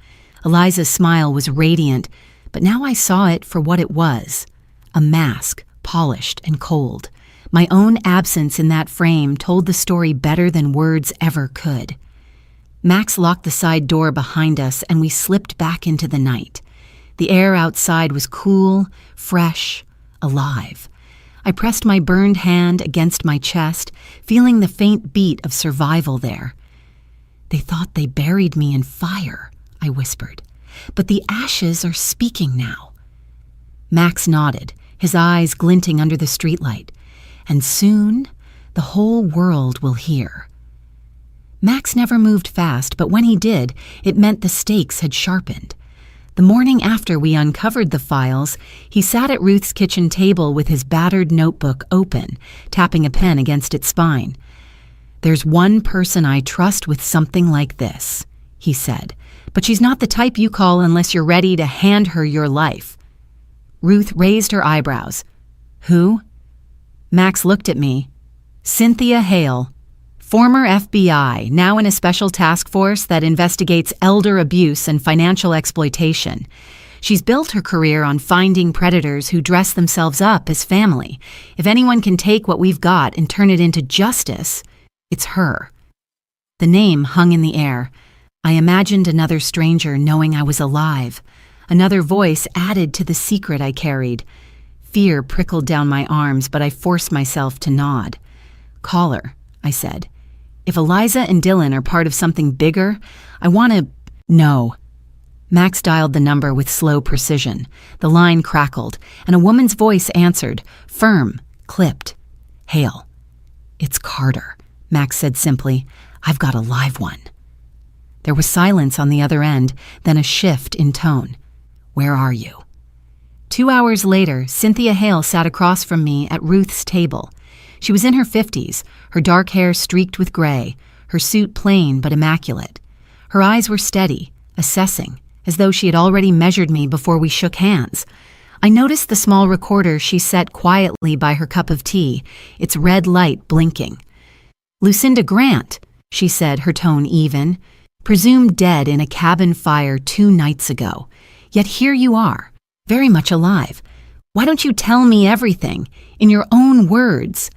Eliza's smile was radiant, but now I saw it for what it was. A mask, polished and cold. My own absence in that frame told the story better than words ever could. Max locked the side door behind us and we slipped back into the night. The air outside was cool, fresh, alive. I pressed my burned hand against my chest, feeling the faint beat of survival there. "They thought they buried me in fire," I whispered. "But the ashes are speaking now." Max nodded, his eyes glinting under the streetlight. "And soon, the whole world will hear." Max never moved fast, but when he did, it meant the stakes had sharpened. The morning after we uncovered the files, he sat at Ruth's kitchen table with his battered notebook open, tapping a pen against its spine. "There's one person I trust with something like this," he said, "but she's not the type you call unless you're ready to hand her your life." Ruth raised her eyebrows. "Who?" Max looked at me. "Cynthia Hale. Former FBI, now in a special task force that investigates elder abuse and financial exploitation. She's built her career on finding predators who dress themselves up as family. If anyone can take what we've got and turn it into justice, it's her. The name hung in the air. I imagined another stranger knowing I was alive. Another voice added to the secret I carried. Fear prickled down my arms, but I forced myself to nod. Call her, I said. If Eliza and Dylan are part of something bigger, I want to... No. Max dialed the number with slow precision. The line crackled, and a woman's voice answered, firm, clipped. Hale. It's Carter, Max said simply. I've got a live one. There was silence on the other end, then a shift in tone. Where are you? 2 hours later, Cynthia Hale sat across from me at Ruth's table. She was in her 50s, her dark hair streaked with gray, her suit plain but immaculate. Her eyes were steady, assessing, as though she had already measured me before we shook hands. I noticed the small recorder she set quietly by her cup of tea, its red light blinking. Lucinda Grant, she said, her tone even, presumed dead in a cabin fire 2 nights ago. Yet here you are, very much alive. Why don't you tell me everything, in your own words?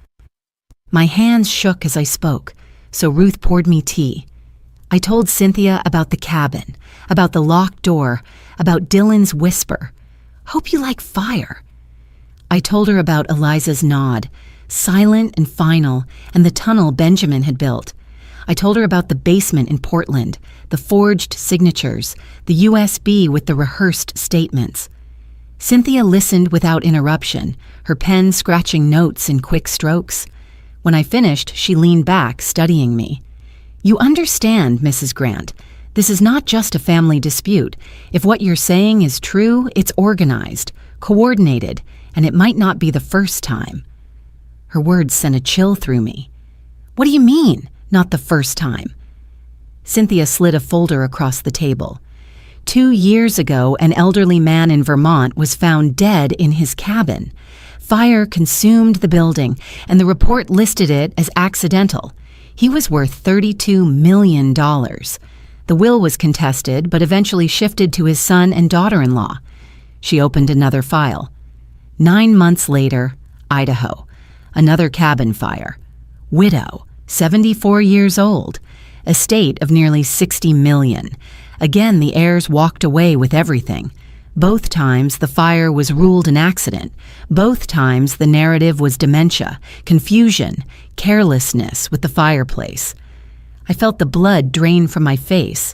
My hands shook as I spoke, so Ruth poured me tea. I told Cynthia about the cabin, about the locked door, about Dylan's whisper. Hope you like fire. I told her about Eliza's nod, silent and final, and the tunnel Benjamin had built. I told her about the basement in Portland, the forged signatures, the USB with the rehearsed statements. Cynthia listened without interruption, her pen scratching notes in quick strokes. When I finished, she leaned back, studying me. You understand, Mrs. Grant, this is not just a family dispute. If what you're saying is true, it's organized, coordinated, and it might not be the first time. Her words sent a chill through me. What do you mean, not the first time? Cynthia slid a folder across the table. 2 years ago, an elderly man in Vermont was found dead in his cabin. Fire consumed the building, and the report listed it as accidental. He was worth $32 million. The will was contested, but eventually shifted to his son and daughter-in-law. She opened another file. 9 months later, Idaho. Another cabin fire. Widow, 74 years old. Estate of nearly $60 million. Again, the heirs walked away with everything. Both times, the fire was ruled an accident. Both times, the narrative was dementia, confusion, carelessness with the fireplace. I felt the blood drain from my face.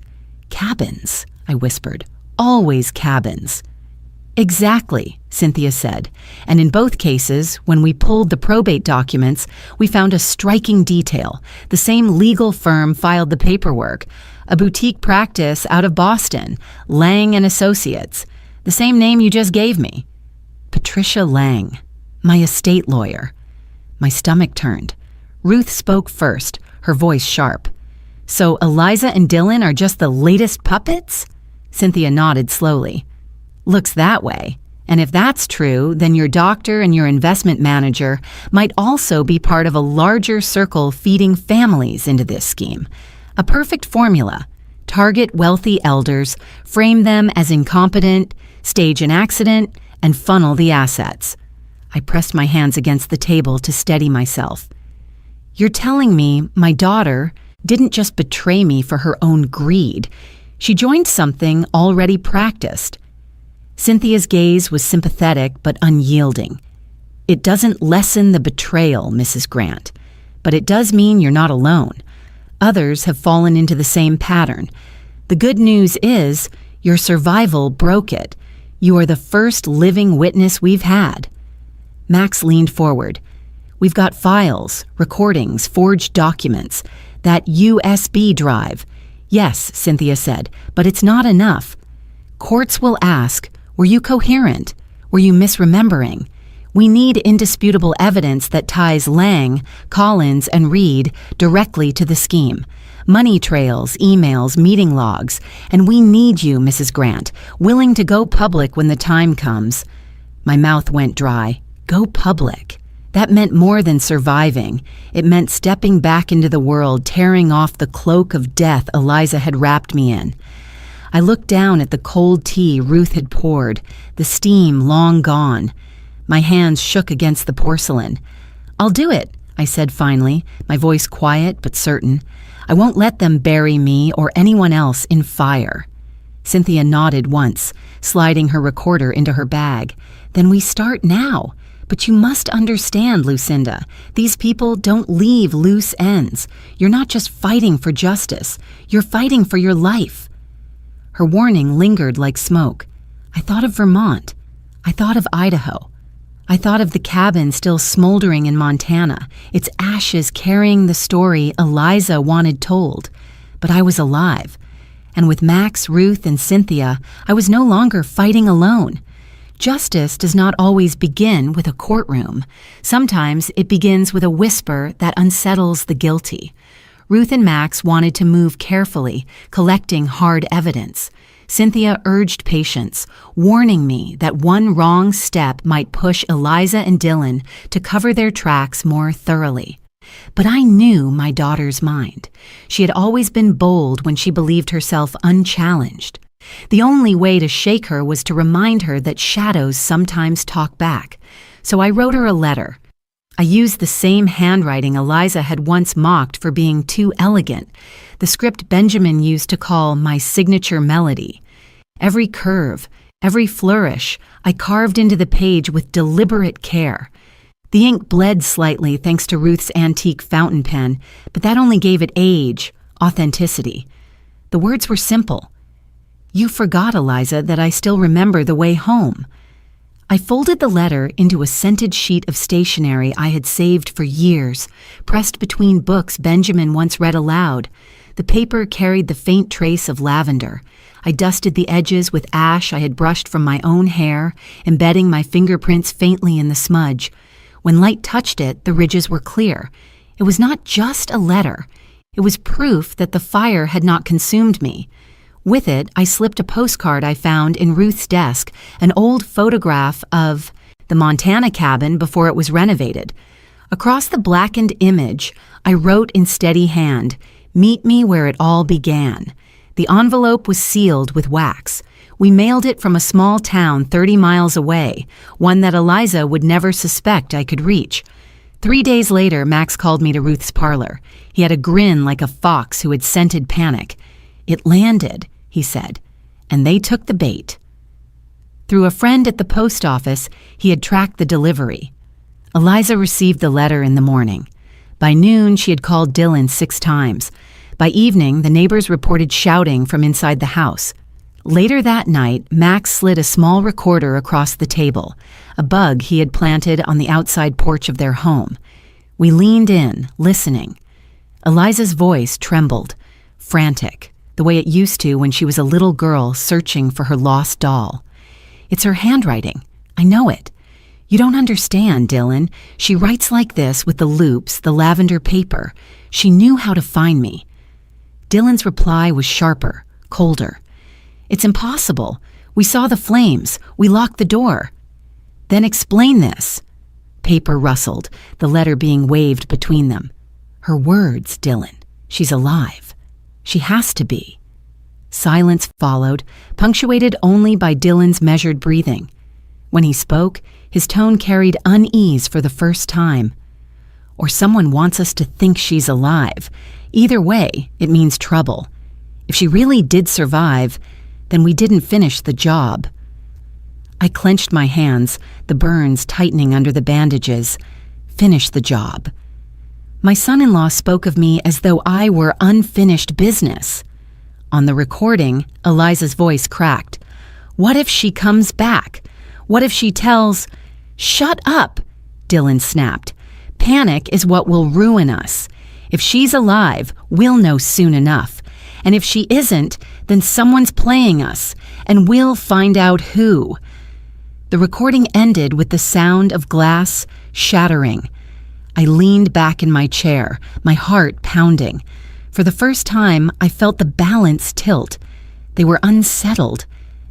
Cabins, I whispered. Always cabins. Exactly, Cynthia said. And in both cases, when we pulled the probate documents, we found a striking detail. The same legal firm filed the paperwork. A boutique practice out of Boston, Lang and Associates. The same name you just gave me. Patricia Lang, my estate lawyer. My stomach turned. Ruth spoke first, her voice sharp. So Eliza and Dylan are just the latest puppets? Cynthia nodded slowly. Looks that way. And if that's true, then your doctor and your investment manager might also be part of a larger circle feeding families into this scheme. A perfect formula. Target wealthy elders, frame them as incompetent, stage an accident, and funnel the assets. I pressed my hands against the table to steady myself. You're telling me my daughter didn't just betray me for her own greed. She joined something already practiced. Cynthia's gaze was sympathetic but unyielding. It doesn't lessen the betrayal, Mrs. Grant, but it does mean you're not alone. Others have fallen into the same pattern. The good news is your survival broke it. You are the first living witness we've had. Max leaned forward. We've got files, recordings, forged documents, that USB drive. Yes, Cynthia said, but it's not enough. Courts will ask, were you coherent? Were you misremembering? We need indisputable evidence that ties Lang, Collins, and Reed directly to the scheme. Money trails, emails, meeting logs, and we need you, Mrs. Grant, willing to go public when the time comes. My mouth went dry. Go public. That meant more than surviving. It meant stepping back into the world, tearing off the cloak of death Eliza had wrapped me in. I looked down at the cold tea Ruth had poured, the steam long gone. My hands shook against the porcelain. "I'll do it," I said finally, my voice quiet but certain. "I won't let them bury me or anyone else in fire." Cynthia nodded once, sliding her recorder into her bag. "Then we start now. But you must understand, Lucinda, these people don't leave loose ends. You're not just fighting for justice. You're fighting for your life." Her warning lingered like smoke. I thought of Vermont. I thought of Idaho. I thought of the cabin still smoldering in Montana, its ashes carrying the story Eliza wanted told. But I was alive. And with Max, Ruth, and Cynthia, I was no longer fighting alone. Justice does not always begin with a courtroom. Sometimes it begins with a whisper that unsettles the guilty. Ruth and Max wanted to move carefully, collecting hard evidence. Cynthia urged patience, warning me that one wrong step might push Eliza and Dylan to cover their tracks more thoroughly. But I knew my daughter's mind. She had always been bold when she believed herself unchallenged. The only way to shake her was to remind her that shadows sometimes talk back. So I wrote her a letter. I used the same handwriting Eliza had once mocked for being too elegant, the script Benjamin used to call my signature melody. Every curve, every flourish, I carved into the page with deliberate care. The ink bled slightly thanks to Ruth's antique fountain pen, but that only gave it age, authenticity. The words were simple. "You forgot, Eliza, that I still remember the way home." I folded the letter into a scented sheet of stationery I had saved for years, pressed between books Benjamin once read aloud. The paper carried the faint trace of lavender. I dusted the edges with ash I had brushed from my own hair, embedding my fingerprints faintly in the smudge. When light touched it, the ridges were clear. It was not just a letter. It was proof that the fire had not consumed me. With it, I slipped a postcard I found in Ruth's desk, an old photograph of the Montana cabin before it was renovated. Across the blackened image, I wrote in steady hand, "Meet me where it all began." The envelope was sealed with wax. We mailed it from a small town 30 miles away, one that Eliza would never suspect I could reach. 3 days later, Max called me to Ruth's parlor. He had a grin like a fox who had scented panic. "It landed," he said, "and they took the bait." Through a friend at the post office, he had tracked the delivery. Eliza received the letter in the morning. By noon, she had called Dylan 6 times. By evening, the neighbors reported shouting from inside the house. Later that night, Max slid a small recorder across the table, a bug he had planted on the outside porch of their home. We leaned in, listening. Eliza's voice trembled, frantic, the way it used to when she was a little girl searching for her lost doll. "It's her handwriting. I know it. You don't understand, Dylan. She writes like this with the loops, the lavender paper. She knew how to find me." Dylan's reply was sharper, colder. "It's impossible. We saw the flames. We locked the door." "Then explain this." Paper rustled, the letter being waved between them. "Her words, Dylan. She's alive. She has to be." Silence followed, punctuated only by Dylan's measured breathing. When he spoke, his tone carried unease for the first time. "Or someone wants us to think she's alive. Either way, it means trouble. If she really did survive, then we didn't finish the job." I clenched my hands, the burns tightening under the bandages. Finish the job. My son-in-law spoke of me as though I were unfinished business. On the recording, Eliza's voice cracked. "What if she comes back? What if she tells—" "Shut up," Dylan snapped. "Panic is what will ruin us. If she's alive, we'll know soon enough. And if she isn't, then someone's playing us, and we'll find out who." The recording ended with the sound of glass shattering. I leaned back in my chair, my heart pounding. For the first time, I felt the balance tilt. They were unsettled.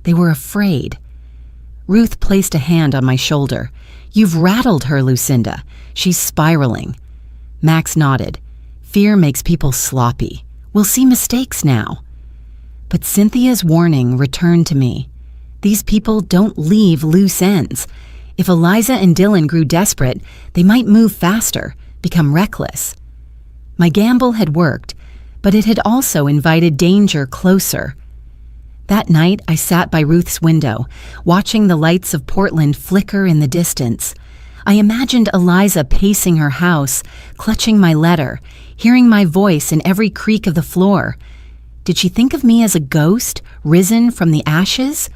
They were afraid. Ruth placed a hand on my shoulder. "You've rattled her, Lucinda. She's spiraling." Max nodded. "Fear makes people sloppy. We'll see mistakes now." But Cynthia's warning returned to me. These people don't leave loose ends. If Eliza and Dylan grew desperate, they might move faster, become reckless. My gamble had worked, but it had also invited danger closer. That night, I sat by Ruth's window, watching the lights of Portland flicker in the distance. I imagined Eliza pacing her house, clutching my letter, hearing my voice in every creak of the floor. Did she think of me as a ghost, risen from the ashes?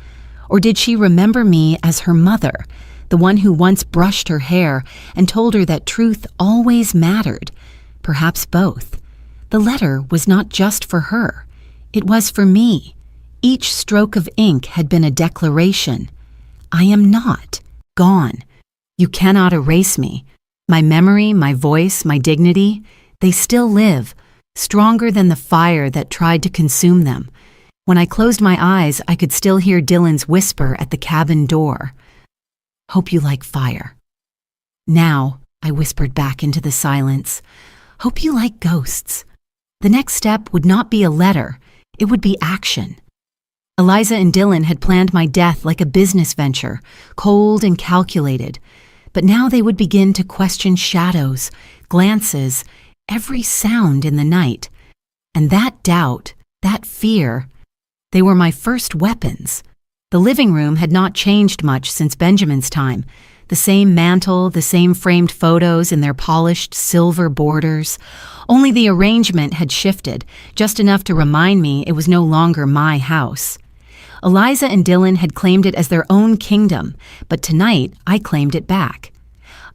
Or did she remember me as her mother, the one who once brushed her hair and told her that truth always mattered? Perhaps both. The letter was not just for her. It was for me. Each stroke of ink had been a declaration. I am not gone. You cannot erase me. My memory, my voice, my dignity, they still live, stronger than the fire that tried to consume them. When I closed my eyes, I could still hear Dylan's whisper at the cabin door. "Hope you like fire." "Now," I whispered back into the silence, "hope you like ghosts." The next step would not be a letter, it would be action. Eliza and Dylan had planned my death like a business venture, cold and calculated. But now they would begin to question shadows, glances, every sound in the night. And that doubt, that fear, they were my first weapons. The living room had not changed much since Benjamin's time. The same mantel, the same framed photos in their polished silver borders. Only the arrangement had shifted, just enough to remind me it was no longer my house. Eliza and Dylan had claimed it as their own kingdom, but tonight I claimed it back.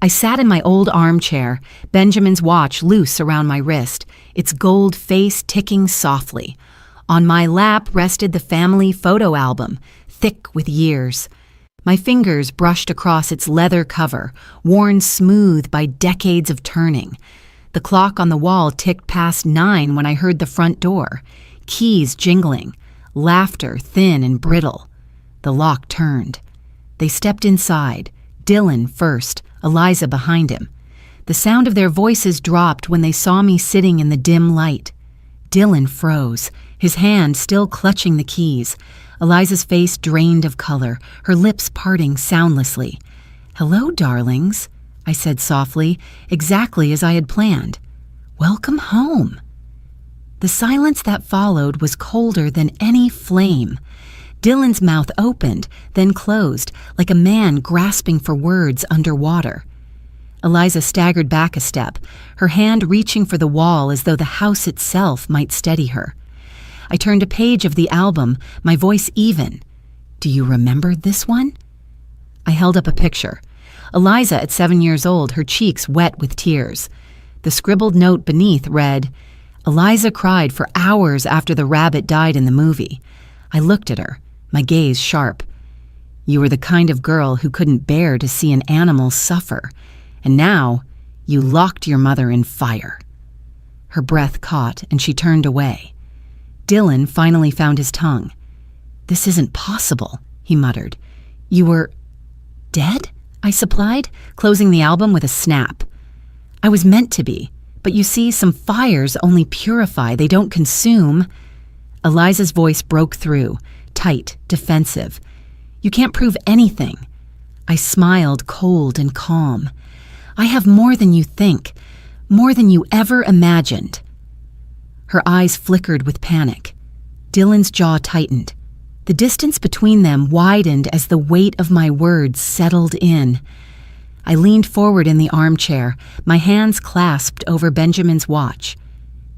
I sat in my old armchair, Benjamin's watch loose around my wrist, its gold face ticking softly. On my lap rested the family photo album, thick with years. My fingers brushed across its leather cover, worn smooth by decades of turning. The clock on the wall ticked past 9 when I heard the front door, keys jingling. Laughter thin and brittle. The lock turned. They stepped inside, Dylan first, Eliza behind him. The sound of their voices dropped when they saw me sitting in the dim light. Dylan froze, his hand still clutching the keys. Eliza's face drained of color, her lips parting soundlessly. "Hello, darlings," I said softly, exactly as I had planned. "Welcome home." The silence that followed was colder than any flame. Dylan's mouth opened, then closed, like a man grasping for words underwater. Eliza staggered back a step, her hand reaching for the wall as though the house itself might steady her. I turned a page of the album, my voice even. "Do you remember this one?" I held up a picture. Eliza at 7 years old, her cheeks wet with tears. The scribbled note beneath read, "Eliza cried for hours after the rabbit died in the movie." I looked at her, my gaze sharp. "You were the kind of girl who couldn't bear to see an animal suffer, and now you locked your mother in fire." Her breath caught, and she turned away. Dylan finally found his tongue. "This isn't possible," he muttered. "You were dead?" I supplied, closing the album with a snap. "I was meant to be. But you see, some fires only purify, they don't consume." Eliza's voice broke through, tight, defensive. "You can't prove anything." I smiled, cold and calm. "I have more than you think, more than you ever imagined." Her eyes flickered with panic. Dylan's jaw tightened. The distance between them widened as the weight of my words settled in. I leaned forward in the armchair, my hands clasped over Benjamin's watch.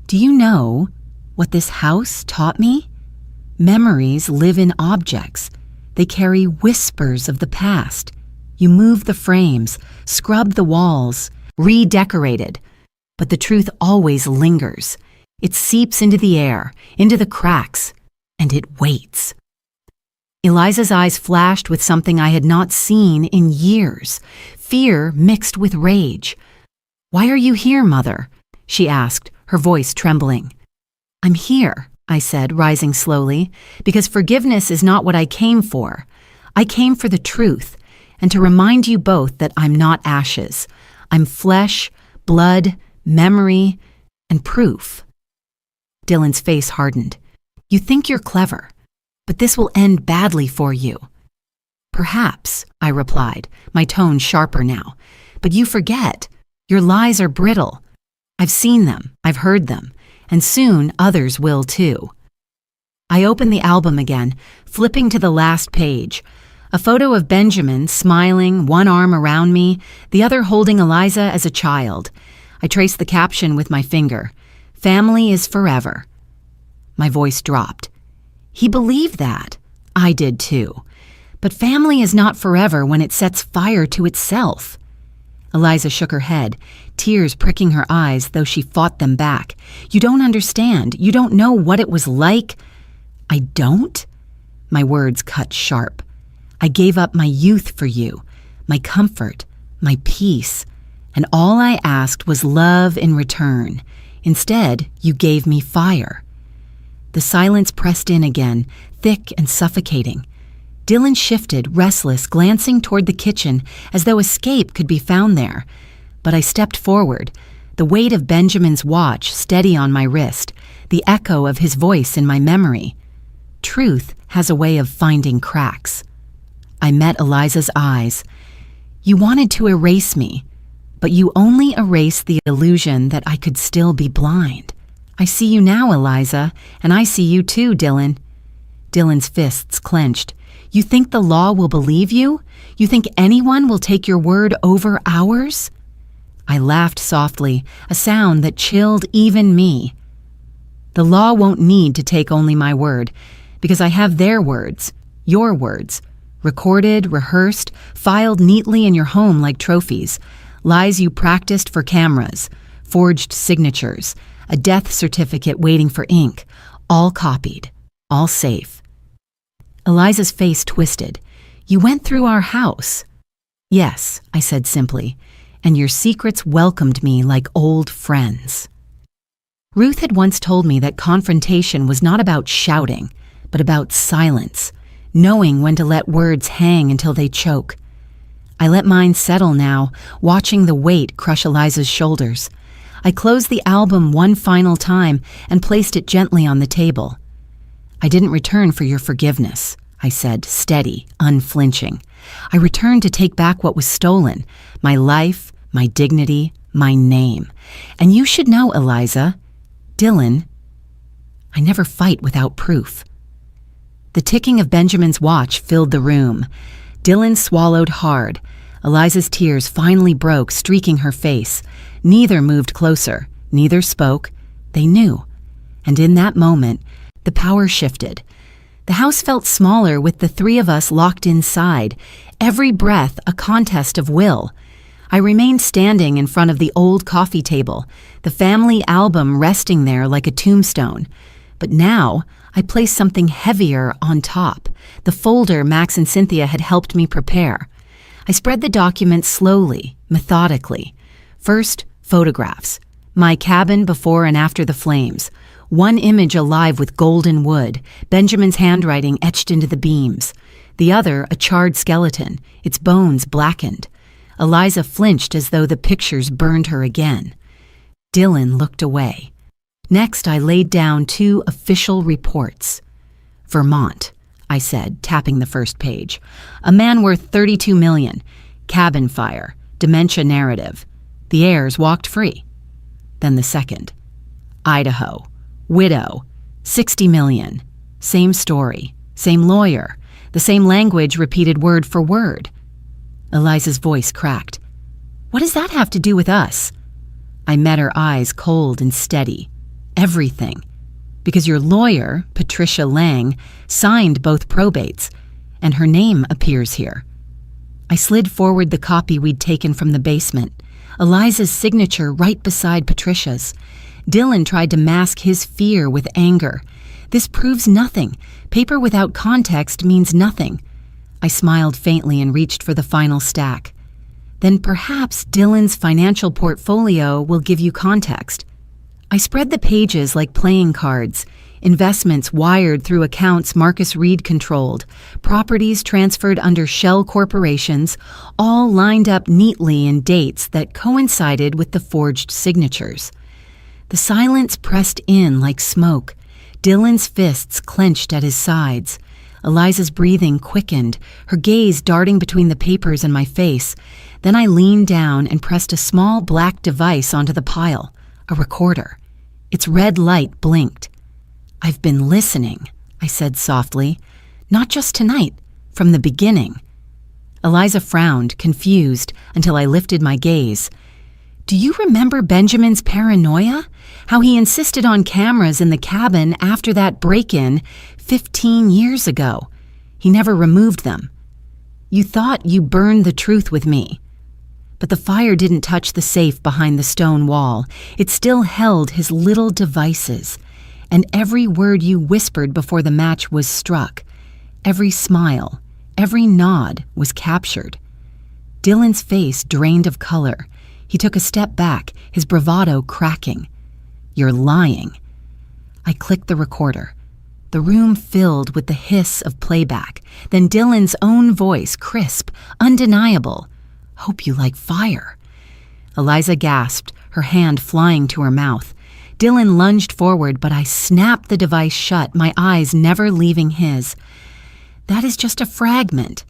"Do you know what this house taught me? Memories live in objects. They carry whispers of the past. You move the frames, scrub the walls, redecorate it. But the truth always lingers. It seeps into the air, into the cracks, and it waits." Eliza's eyes flashed with something I had not seen in years, fear mixed with rage. "Why are you here, Mother?" she asked, her voice trembling. "I'm here," I said, rising slowly, "because forgiveness is not what I came for. I came for the truth, and to remind you both that I'm not ashes. I'm flesh, blood, memory, and proof. Dylan's face hardened. You think you're clever, but this will end badly for you. Perhaps, I replied, my tone sharper now, but you forget. Your lies are brittle. I've seen them, I've heard them, and soon others will too. I opened the album again, flipping to the last page. A photo of Benjamin smiling, one arm around me, the other holding Eliza as a child. I traced the caption with my finger. Family is forever. My voice dropped. He believed that. I did too. But family is not forever when it sets fire to itself. Eliza shook her head, tears pricking her eyes, though she fought them back. You don't understand. You don't know what it was like. I don't? My words cut sharp. I gave up my youth for you, my comfort, my peace, and all I asked was love in return. Instead, you gave me fire. The silence pressed in again, thick and suffocating. Dylan shifted, restless, glancing toward the kitchen as though escape could be found there. But I stepped forward, the weight of Benjamin's watch steady on my wrist, the echo of his voice in my memory. Truth has a way of finding cracks. I met Eliza's eyes. You wanted to erase me, but you only erased the illusion that I could still be blind. I see you now, Eliza, and I see you too, Dylan. Dylan's fists clenched. You think the law will believe you? You think anyone will take your word over ours? I laughed softly, a sound that chilled even me. The law won't need to take only my word, because I have their words, your words, recorded, rehearsed, filed neatly in your home like trophies, lies you practiced for cameras, forged signatures, a death certificate waiting for ink, all copied, all safe. Eliza's face twisted. You went through our house. Yes, I said simply, and your secrets welcomed me like old friends. Ruth had once told me that confrontation was not about shouting, but about silence, knowing when to let words hang until they choke. I let mine settle now, watching the weight crush Eliza's shoulders. I closed the album one final time and placed it gently on the table. I didn't return for your forgiveness, I said, steady, unflinching. I returned to take back what was stolen, my life, my dignity, my name. And you should know, Eliza, Dylan, I never fight without proof. The ticking of Benjamin's watch filled the room. Dylan swallowed hard. Eliza's tears finally broke, streaking her face. Neither moved closer. Neither spoke. They knew. And in that moment, the power shifted. The house felt smaller with the three of us locked inside, every breath a contest of will. I remained standing in front of the old coffee table, the family album resting there like a tombstone. But now, I placed something heavier on top, the folder Max and Cynthia had helped me prepare. I spread the documents slowly, methodically. First, photographs. My cabin before and after the flames. One image alive with golden wood, Benjamin's handwriting etched into the beams. The other, a charred skeleton, its bones blackened. Eliza flinched as though the pictures burned her again. Dylan looked away. Next, I laid down 2 official reports. Vermont, I said, tapping the first page. A man worth $32 million. Cabin fire. Dementia narrative. The heirs walked free. Then the second. Idaho. Widow. $60 million. Same story. Same lawyer. The same language repeated word for word. Eliza's voice cracked. What does that have to do with us? I met her eyes cold and steady. Everything. Because your lawyer, Patricia Lang, signed both probates, and her name appears here. I slid forward the copy we'd taken from the basement, Eliza's signature right beside Patricia's. Dylan tried to mask his fear with anger. This proves nothing. Paper without context means nothing. I smiled faintly and reached for the final stack. Then perhaps Dylan's financial portfolio will give you context. I spread the pages like playing cards, investments wired through accounts Marcus Reed controlled, properties transferred under shell corporations, all lined up neatly in dates that coincided with the forged signatures. The silence pressed in like smoke. Dylan's fists clenched at his sides. Eliza's breathing quickened, her gaze darting between the papers and my face. Then I leaned down and pressed a small black device onto the pile, a recorder. Its red light blinked. "I've been listening," I said softly. "Not just tonight, from the beginning." Eliza frowned, confused, until I lifted my gaze. "Do you remember Benjamin's paranoia? How he insisted on cameras in the cabin after that break-in 15 years ago? He never removed them. You thought you burned the truth with me." But the fire didn't touch the safe behind the stone wall. It still held his little devices. And every word you whispered before the match was struck, every smile, every nod was captured. Dylan's face drained of color. He took a step back, his bravado cracking. "You're lying." I clicked the recorder. The room filled with the hiss of playback, then Dylan's own voice, crisp, undeniable. "Hope you like fire." Eliza gasped, her hand flying to her mouth. Dylan lunged forward, but I snapped the device shut, my eyes never leaving his. "That is just a fragment.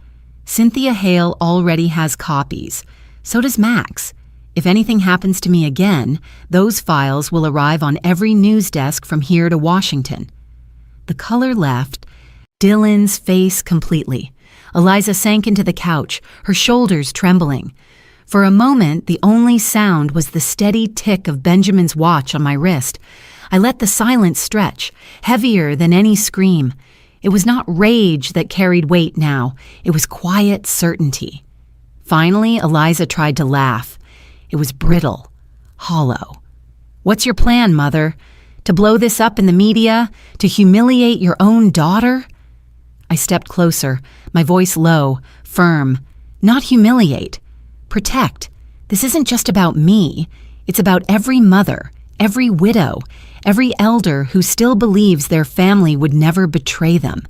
Cynthia Hale already has copies. So does Max. If anything happens to me again, those files will arrive on every news desk from here to Washington." The color left Dylan's face completely. Eliza sank into the couch, her shoulders trembling. For a moment, the only sound was the steady tick of Benjamin's watch on my wrist. I let the silence stretch, heavier than any scream. It was not rage that carried weight now. It was quiet certainty. Finally, Eliza tried to laugh. It was brittle, hollow. "What's your plan, Mother? To blow this up in the media? To humiliate your own daughter?" I stepped closer, my voice low, firm. "Not humiliate. Protect. This isn't just about me. It's about every mother, every widow, every elder who still believes their family would never betray them.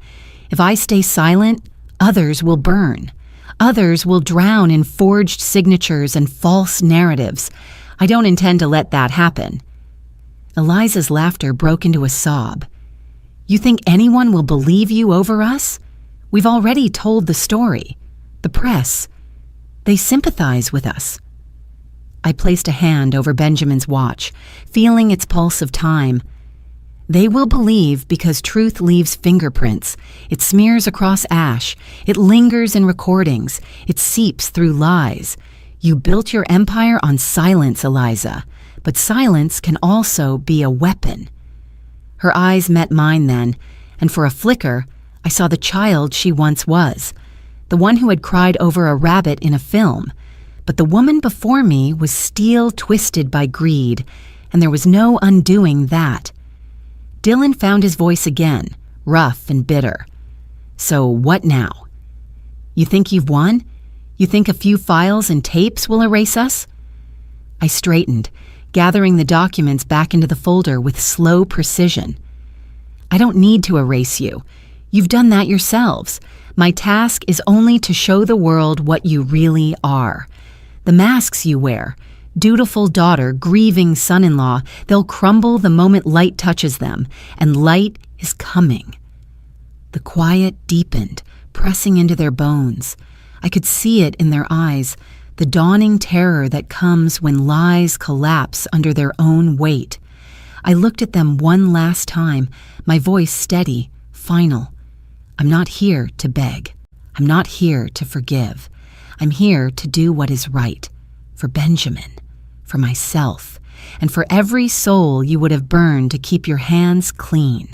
If I stay silent, others will burn. Others will drown in forged signatures and false narratives. I don't intend to let that happen." Eliza's laughter broke into a sob. "You think anyone will believe you over us? We've already told the story. The press, they sympathize with us." I placed a hand over Benjamin's watch, feeling its pulse of time. "They will believe because truth leaves fingerprints. It smears across ash. It lingers in recordings. It seeps through lies. You built your empire on silence, Eliza, but silence can also be a weapon." Her eyes met mine then, and for a flicker, I saw the child she once was, the one who had cried over a rabbit in a film. But the woman before me was steel-twisted by greed, and there was no undoing that. Dylan found his voice again, rough and bitter. "So what now? You think you've won? You think a few files and tapes will erase us?" I straightened, gathering the documents back into the folder with slow precision. "I don't need to erase you. You've done that yourselves. My task is only to show the world what you really are. The masks you wear, dutiful daughter, grieving son-in-law, they'll crumble the moment light touches them, and light is coming." The quiet deepened, pressing into their bones. I could see it in their eyes, the dawning terror that comes when lies collapse under their own weight. I looked at them one last time, my voice steady, final. "I'm not here to beg. I'm not here to forgive. I'm here to do what is right, for Benjamin, for myself, and for every soul you would have burned to keep your hands clean."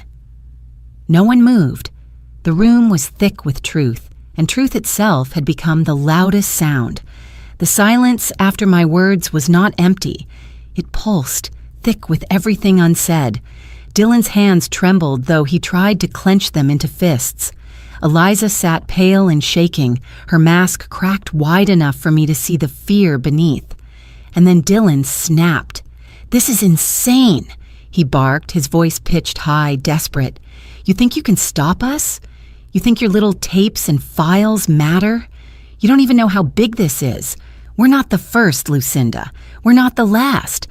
No one moved. The room was thick with truth, and truth itself had become the loudest sound. The silence after my words was not empty. It pulsed, thick with everything unsaid. Dylan's hands trembled, though he tried to clench them into fists. Eliza sat pale and shaking, her mask cracked wide enough for me to see the fear beneath. And then Dylan snapped. "This is insane. He barked, his voice pitched high, desperate. "You think you can stop us? You think your little tapes and files matter? You don't even know how big this is. We're not the first, Lucinda. We're not the last.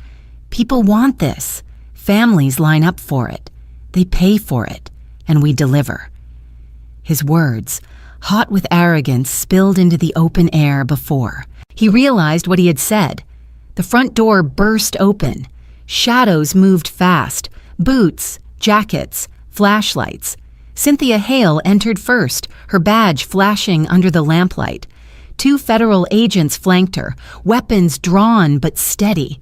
People want this. Families line up for it. They pay for it. And we deliver." His words, hot with arrogance, spilled into the open air before. He realized what he had said. The front door burst open. Shadows moved fast. Boots, jackets, flashlights. Cynthia Hale entered first, her badge flashing under the lamplight. 2 federal agents flanked her, weapons drawn but steady.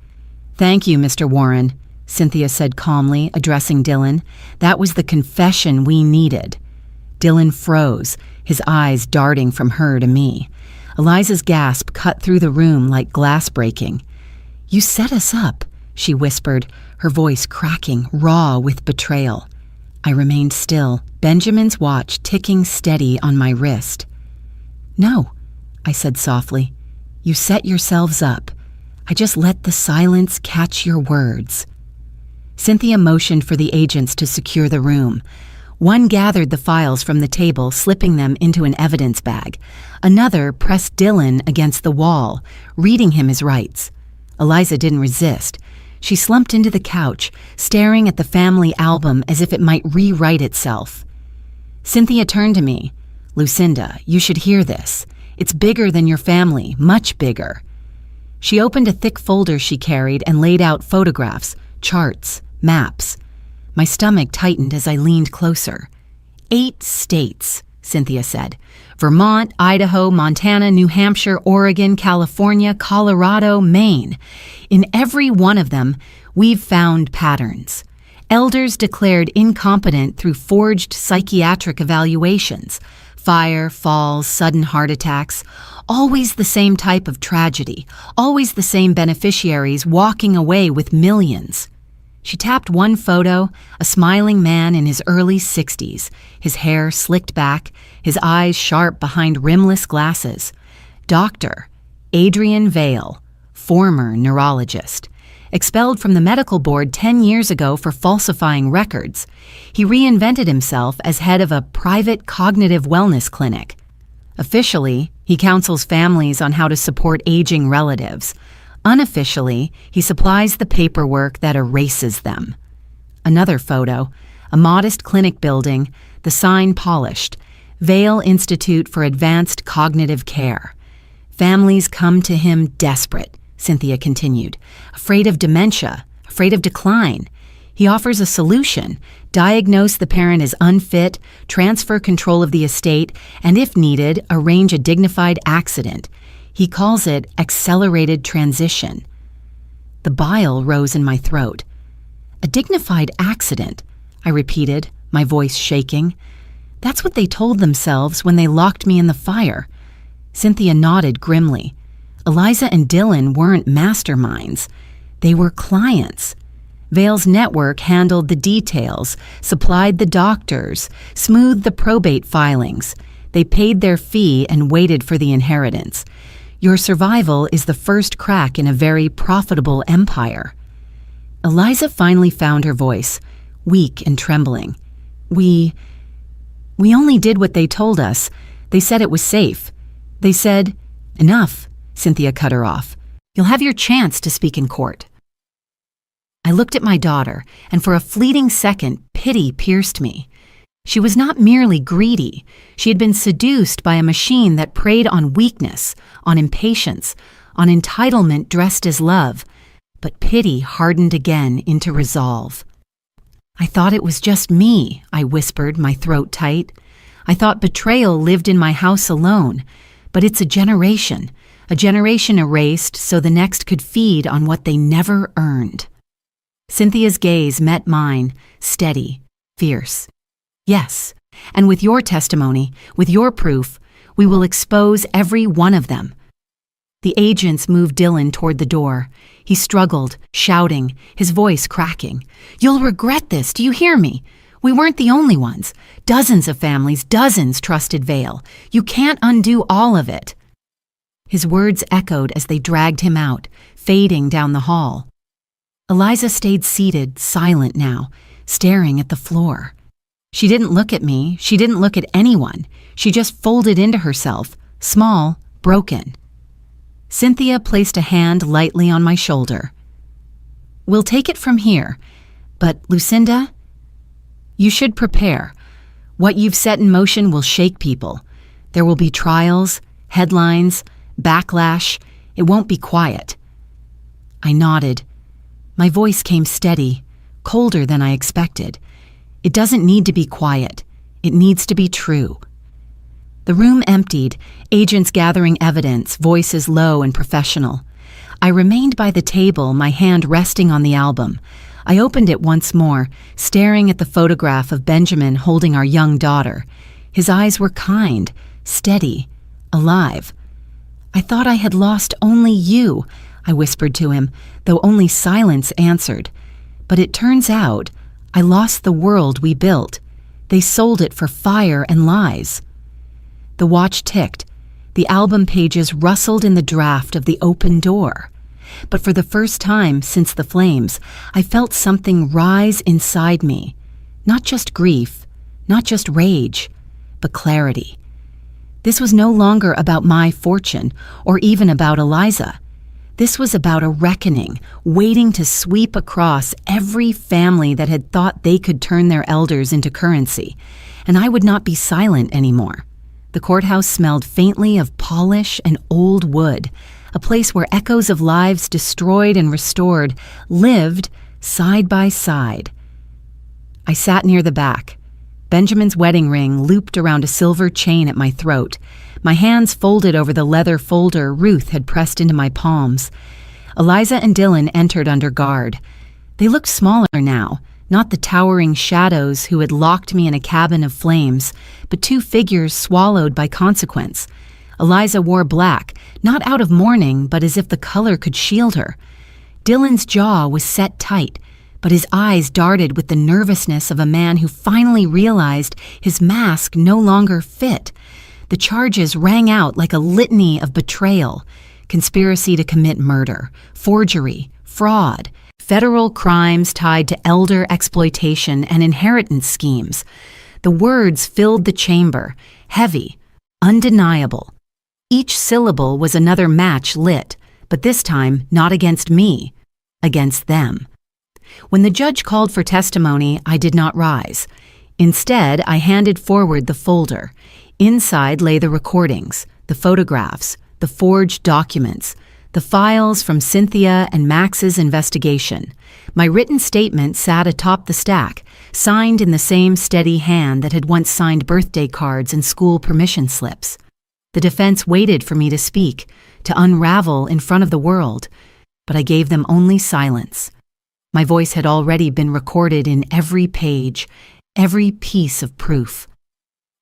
"Thank you, Mr. Warren," Cynthia said calmly, addressing Dylan. "That was the confession we needed." Dylan froze, his eyes darting from her to me. Eliza's gasp cut through the room like glass breaking. "You set us up," she whispered, her voice cracking, raw with betrayal. I remained still, Benjamin's watch ticking steady on my wrist. "No," I said softly. "You set yourselves up. I just let the silence catch your words." Cynthia motioned for the agents to secure the room. One gathered the files from the table, slipping them into an evidence bag. Another pressed Dylan against the wall, reading him his rights. Eliza didn't resist. She slumped into the couch, staring at the family album as if it might rewrite itself. Cynthia turned to me. "Lucinda, you should hear this. It's bigger than your family, much bigger." She opened a thick folder she carried and laid out photographs, charts, maps. My stomach tightened as I leaned closer. 8 states, Cynthia said. Vermont, Idaho, Montana, New Hampshire, Oregon, California, Colorado, Maine. In every one of them, we've found patterns. Elders declared incompetent through forged psychiatric evaluations. Fire, falls, sudden heart attacks. Always the same type of tragedy. Always the same beneficiaries walking away with millions. She tapped one photo, a smiling man in his early 60s, his hair slicked back, his eyes sharp behind rimless glasses. Dr. Adrian Vale, former neurologist. Expelled from the medical board 10 years ago for falsifying records, he reinvented himself as head of a private cognitive wellness clinic. Officially, he counsels families on how to support aging relatives. Unofficially, he supplies the paperwork that erases them. Another photo, a modest clinic building, the sign polished, Vale Institute for Advanced Cognitive Care. Families come to him desperate, Cynthia continued, afraid of dementia, afraid of decline. He offers a solution: diagnose the parent as unfit, transfer control of the estate, and if needed, arrange a dignified accident. He calls it accelerated transition. The bile rose in my throat. A dignified accident, I repeated, my voice shaking. That's what they told themselves when they locked me in the fire. Cynthia nodded grimly. Eliza and Dylan weren't masterminds. They were clients. Vale's network handled the details, supplied the doctors, smoothed the probate filings. They paid their fee and waited for the inheritance. Your survival is the first crack in a very profitable empire. Eliza finally found her voice, weak and trembling. We only did what they told us. They said it was safe. They said, "Enough," Cynthia cut her off. "You'll have your chance to speak in court." I looked at my daughter, and for a fleeting second, pity pierced me. She was not merely greedy. She had been seduced by a machine that preyed on weakness, on impatience, on entitlement dressed as love. But pity hardened again into resolve. "I thought it was just me," I whispered, my throat tight. "I thought betrayal lived in my house alone. But it's a generation erased so the next could feed on what they never earned." Cynthia's gaze met mine, steady, fierce. "Yes, and with your testimony, with your proof, we will expose every one of them." The agents moved Dylan toward the door. He struggled, shouting, his voice cracking. "You'll regret this, do you hear me? We weren't the only ones. Dozens of families, dozens trusted Vale. You can't undo all of it." His words echoed as they dragged him out, fading down the hall. Eliza stayed seated, silent now, staring at the floor. She didn't look at me, she didn't look at anyone. She just folded into herself, small, broken. Cynthia placed a hand lightly on my shoulder. "We'll take it from here, but Lucinda, you should prepare. What you've set in motion will shake people. There will be trials, headlines, backlash. It won't be quiet." I nodded. My voice came steady, colder than I expected. It doesn't need to be quiet. It needs to be true. The room emptied, agents gathering evidence, voices low and professional. I remained by the table, my hand resting on the album. I opened it once more, staring at the photograph of Benjamin holding our young daughter. His eyes were kind, steady, alive. "I thought I had lost only you," I whispered to him, though only silence answered. "But it turns out I lost the world we built. They sold it for fire and lies." The watch ticked. The album pages rustled in the draft of the open door. But for the first time since the flames, I felt something rise inside me. Not just grief, not just rage, but clarity. This was no longer about my fortune, or even about Eliza. This was about a reckoning, waiting to sweep across every family that had thought they could turn their elders into currency, and I would not be silent anymore. The courthouse smelled faintly of polish and old wood, a place where echoes of lives destroyed and restored lived side by side. I sat near the back. Benjamin's wedding ring looped around a silver chain at my throat. My hands folded over the leather folder Ruth had pressed into my palms. Eliza and Dylan entered under guard. They looked smaller now, not the towering shadows who had locked me in a cabin of flames, but two figures swallowed by consequence. Eliza wore black, not out of mourning, but as if the color could shield her. Dylan's jaw was set tight, but his eyes darted with the nervousness of a man who finally realized his mask no longer fit. The charges rang out like a litany of betrayal, conspiracy to commit murder, forgery, fraud, federal crimes tied to elder exploitation and inheritance schemes. The words filled the chamber, heavy, undeniable. Each syllable was another match lit, but this time not against me, against them. When the judge called for testimony, I did not rise. Instead, I handed forward the folder. Inside lay the recordings, the photographs, the forged documents, the files from Cynthia and Max's investigation. My written statement sat atop the stack, signed in the same steady hand that had once signed birthday cards and school permission slips. The defense waited for me to speak, to unravel in front of the world, but I gave them only silence. My voice had already been recorded in every page, every piece of proof.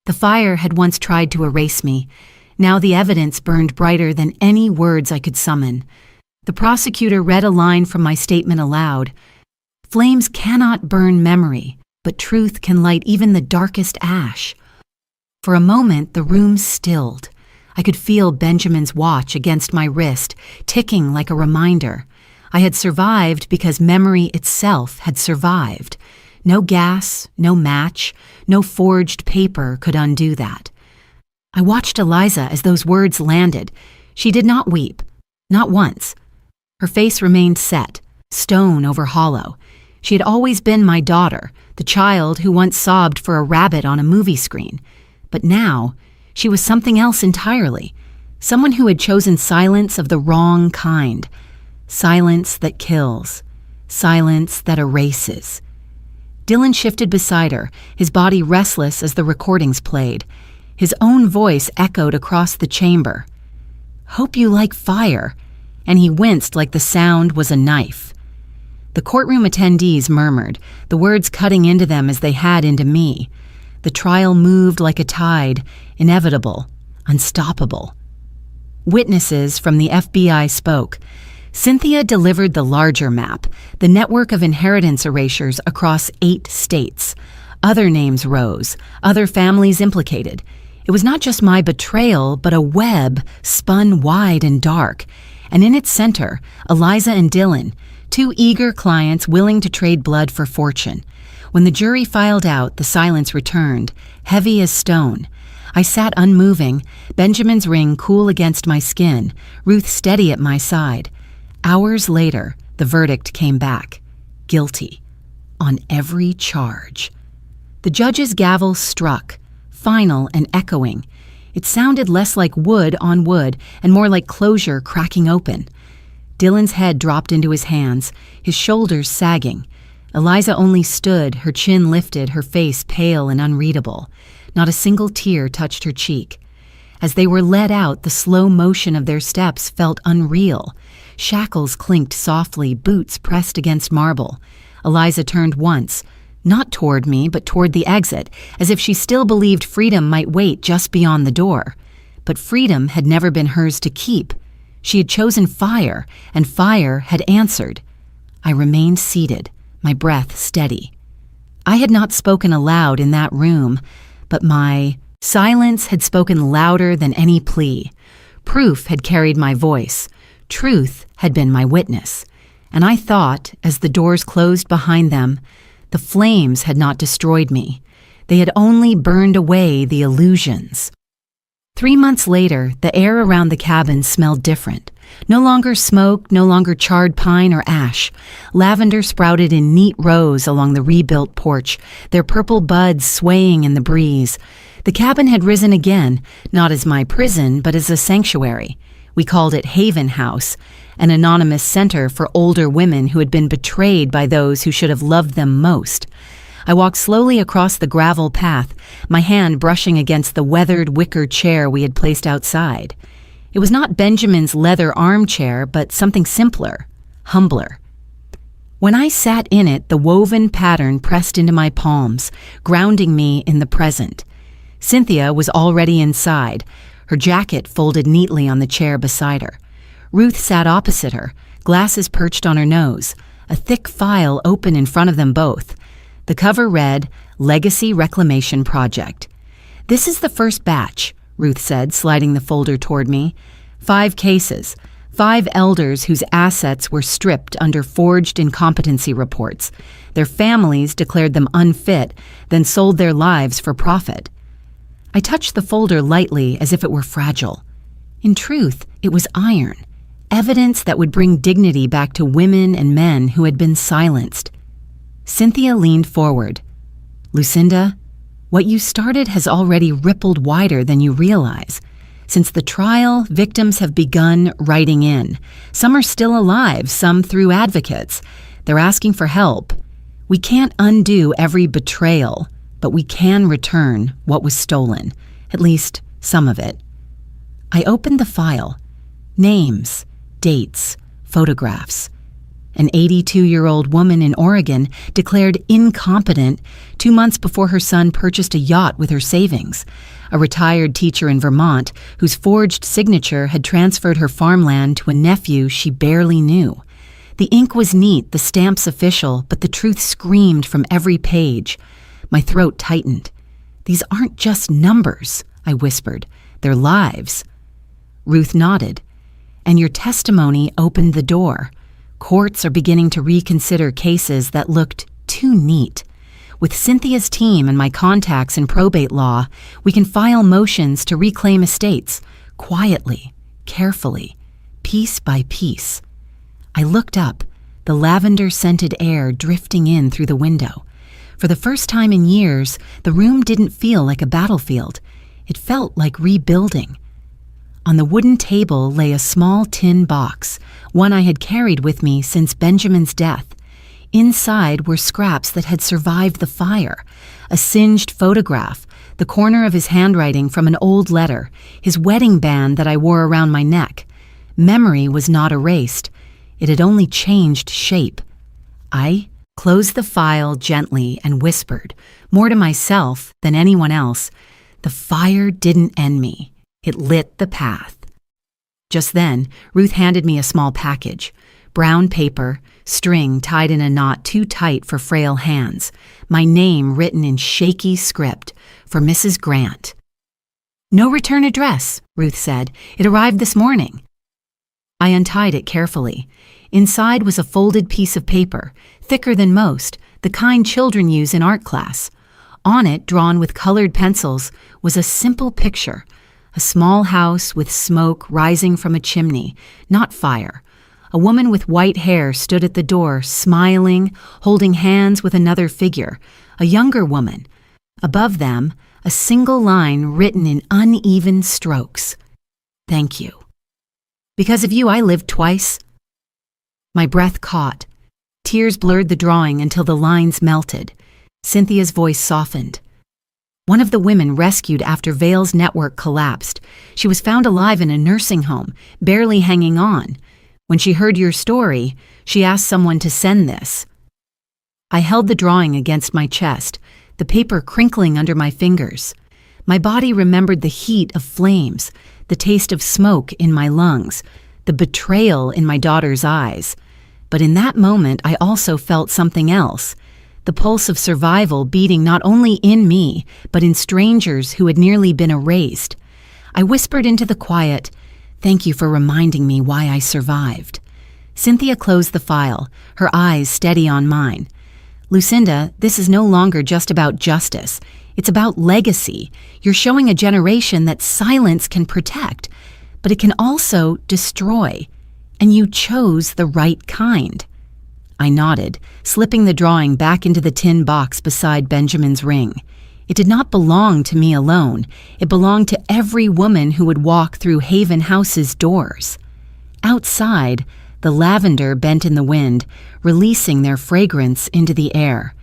The fire had once tried to erase me. Now the evidence burned brighter than any words I could summon. The prosecutor read a line from my statement aloud. "Flames cannot burn memory, but truth can light even the darkest ash." For a moment, the room stilled. I could feel Benjamin's watch against my wrist, ticking like a reminder. I had survived because memory itself had survived. No gas, no match, no forged paper could undo that. I watched Eliza as those words landed. She did not weep, not once. Her face remained set, stone over hollow. She had always been my daughter, the child who once sobbed for a rabbit on a movie screen. But now, she was something else entirely. Someone who had chosen silence of the wrong kind. Silence that kills. Silence that erases. Dylan shifted beside her, his body restless as the recordings played. His own voice echoed across the chamber. "Hope you like fire," and he winced like the sound was a knife. The courtroom attendees murmured, the words cutting into them as they had into me. The trial moved like a tide, inevitable, unstoppable. Witnesses from the FBI spoke. Cynthia delivered the larger map, the network of inheritance erasures across 8 states. Other names rose, other families implicated. It was not just my betrayal, but a web spun wide and dark. And in its center, Eliza and Dylan, Two eager clients willing to trade blood for fortune. When the jury filed out, the silence returned, heavy as stone. I sat unmoving, Benjamin's ring cool against my skin, Ruth steady at my side. Hours later, the verdict came back. Guilty. On every charge. The judge's gavel struck, final and echoing. It sounded less like wood on wood and more like closure cracking open. Dylan's head dropped into his hands, his shoulders sagging. Eliza only stood, her chin lifted, her face pale and unreadable. Not a single tear touched her cheek. As they were led out, the slow motion of their steps felt unreal. Shackles clinked softly, boots pressed against marble. Eliza turned once, not toward me, but toward the exit, as if she still believed freedom might wait just beyond the door. But freedom had never been hers to keep. She had chosen fire, and fire had answered. I remained seated, my breath steady. I had not spoken aloud in that room, but my silence had spoken louder than any plea. Proof had carried my voice. Truth had been my witness. And I thought, as the doors closed behind them, the flames had not destroyed me. They had only burned away the illusions. 3 months later, the air around the cabin smelled different. No longer smoke, no longer charred pine or ash. Lavender sprouted in neat rows along the rebuilt porch, their purple buds swaying in the breeze. The cabin had risen again, not as my prison, but as a sanctuary. We called it Haven House, an anonymous center for older women who had been betrayed by those who should have loved them most. I walked slowly across the gravel path, my hand brushing against the weathered wicker chair we had placed outside. It was not Benjamin's leather armchair, but something simpler, humbler. When I sat in it, the woven pattern pressed into my palms, grounding me in the present. Cynthia was already inside, her jacket folded neatly on the chair beside her. Ruth sat opposite her, glasses perched on her nose, a thick file open in front of them both. The cover read, Legacy Reclamation Project. "This is the first batch," Ruth said, sliding the folder toward me. 5 cases, 5 elders whose assets were stripped under forged incompetency reports. Their families declared them unfit, then sold their lives for profit. I touched the folder lightly as if it were fragile. In truth, it was iron, evidence that would bring dignity back to women and men who had been silenced. Cynthia leaned forward. "Lucinda, what you started has already rippled wider than you realize. Since the trial, victims have begun writing in. Some are still alive, some through advocates. They're asking for help. We can't undo every betrayal, but we can return what was stolen, at least some of it." I opened the file. Names, dates, photographs. An 82-year-old woman in Oregon declared incompetent 2 months before her son purchased a yacht with her savings. A retired teacher in Vermont whose forged signature had transferred her farmland to a nephew she barely knew. The ink was neat, the stamps official, but the truth screamed from every page. My throat tightened. "These aren't just numbers," I whispered. "They're lives." Ruth nodded. "And your testimony opened the door. Courts are beginning to reconsider cases that looked too neat. With Cynthia's team and my contacts in probate law, we can file motions to reclaim estates, quietly, carefully, piece by piece." I looked up, the lavender-scented air drifting in through the window. For the first time in years, the room didn't feel like a battlefield. It felt like rebuilding. On the wooden table lay a small tin box, one I had carried with me since Benjamin's death. Inside were scraps that had survived the fire, a singed photograph, the corner of his handwriting from an old letter, his wedding band that I wore around my neck. Memory was not erased. It had only changed shape. I closed the file gently and whispered, more to myself than anyone else, "The fire didn't end me. It lit the path." Just then, Ruth handed me a small package. Brown paper, string tied in a knot too tight for frail hands, my name written in shaky script, for Mrs. Grant. "No return address," Ruth said. "It arrived this morning." I untied it carefully. Inside was a folded piece of paper, thicker than most, the kind children use in art class. On it, drawn with colored pencils, was a simple picture, a small house with smoke rising from a chimney, not fire. A woman with white hair stood at the door, smiling, holding hands with another figure, a younger woman. Above them, a single line written in uneven strokes. Thank you. Because of you, I lived twice. My breath caught. Tears blurred the drawing until the lines melted. Cynthia's voice softened. One of the women rescued after Vale's network collapsed. She was found alive in a nursing home, barely hanging on. When she heard your story, she asked someone to send this. I held the drawing against my chest, the paper crinkling under my fingers. My body remembered the heat of flames, the taste of smoke in my lungs, the betrayal in my daughter's eyes. But in that moment, I also felt something else, the pulse of survival beating not only in me, but in strangers who had nearly been erased. I whispered into the quiet, "Thank you for reminding me why I survived." Cynthia closed the file, her eyes steady on mine. "Lucinda, this is no longer just about justice. It's about legacy. You're showing a generation that silence can protect, but it can also destroy. And you chose the right kind." I nodded, slipping the drawing back into the tin box beside Benjamin's ring. It did not belong to me alone. It belonged to every woman who would walk through Haven House's doors. Outside, the lavender bent in the wind, releasing their fragrance into the air.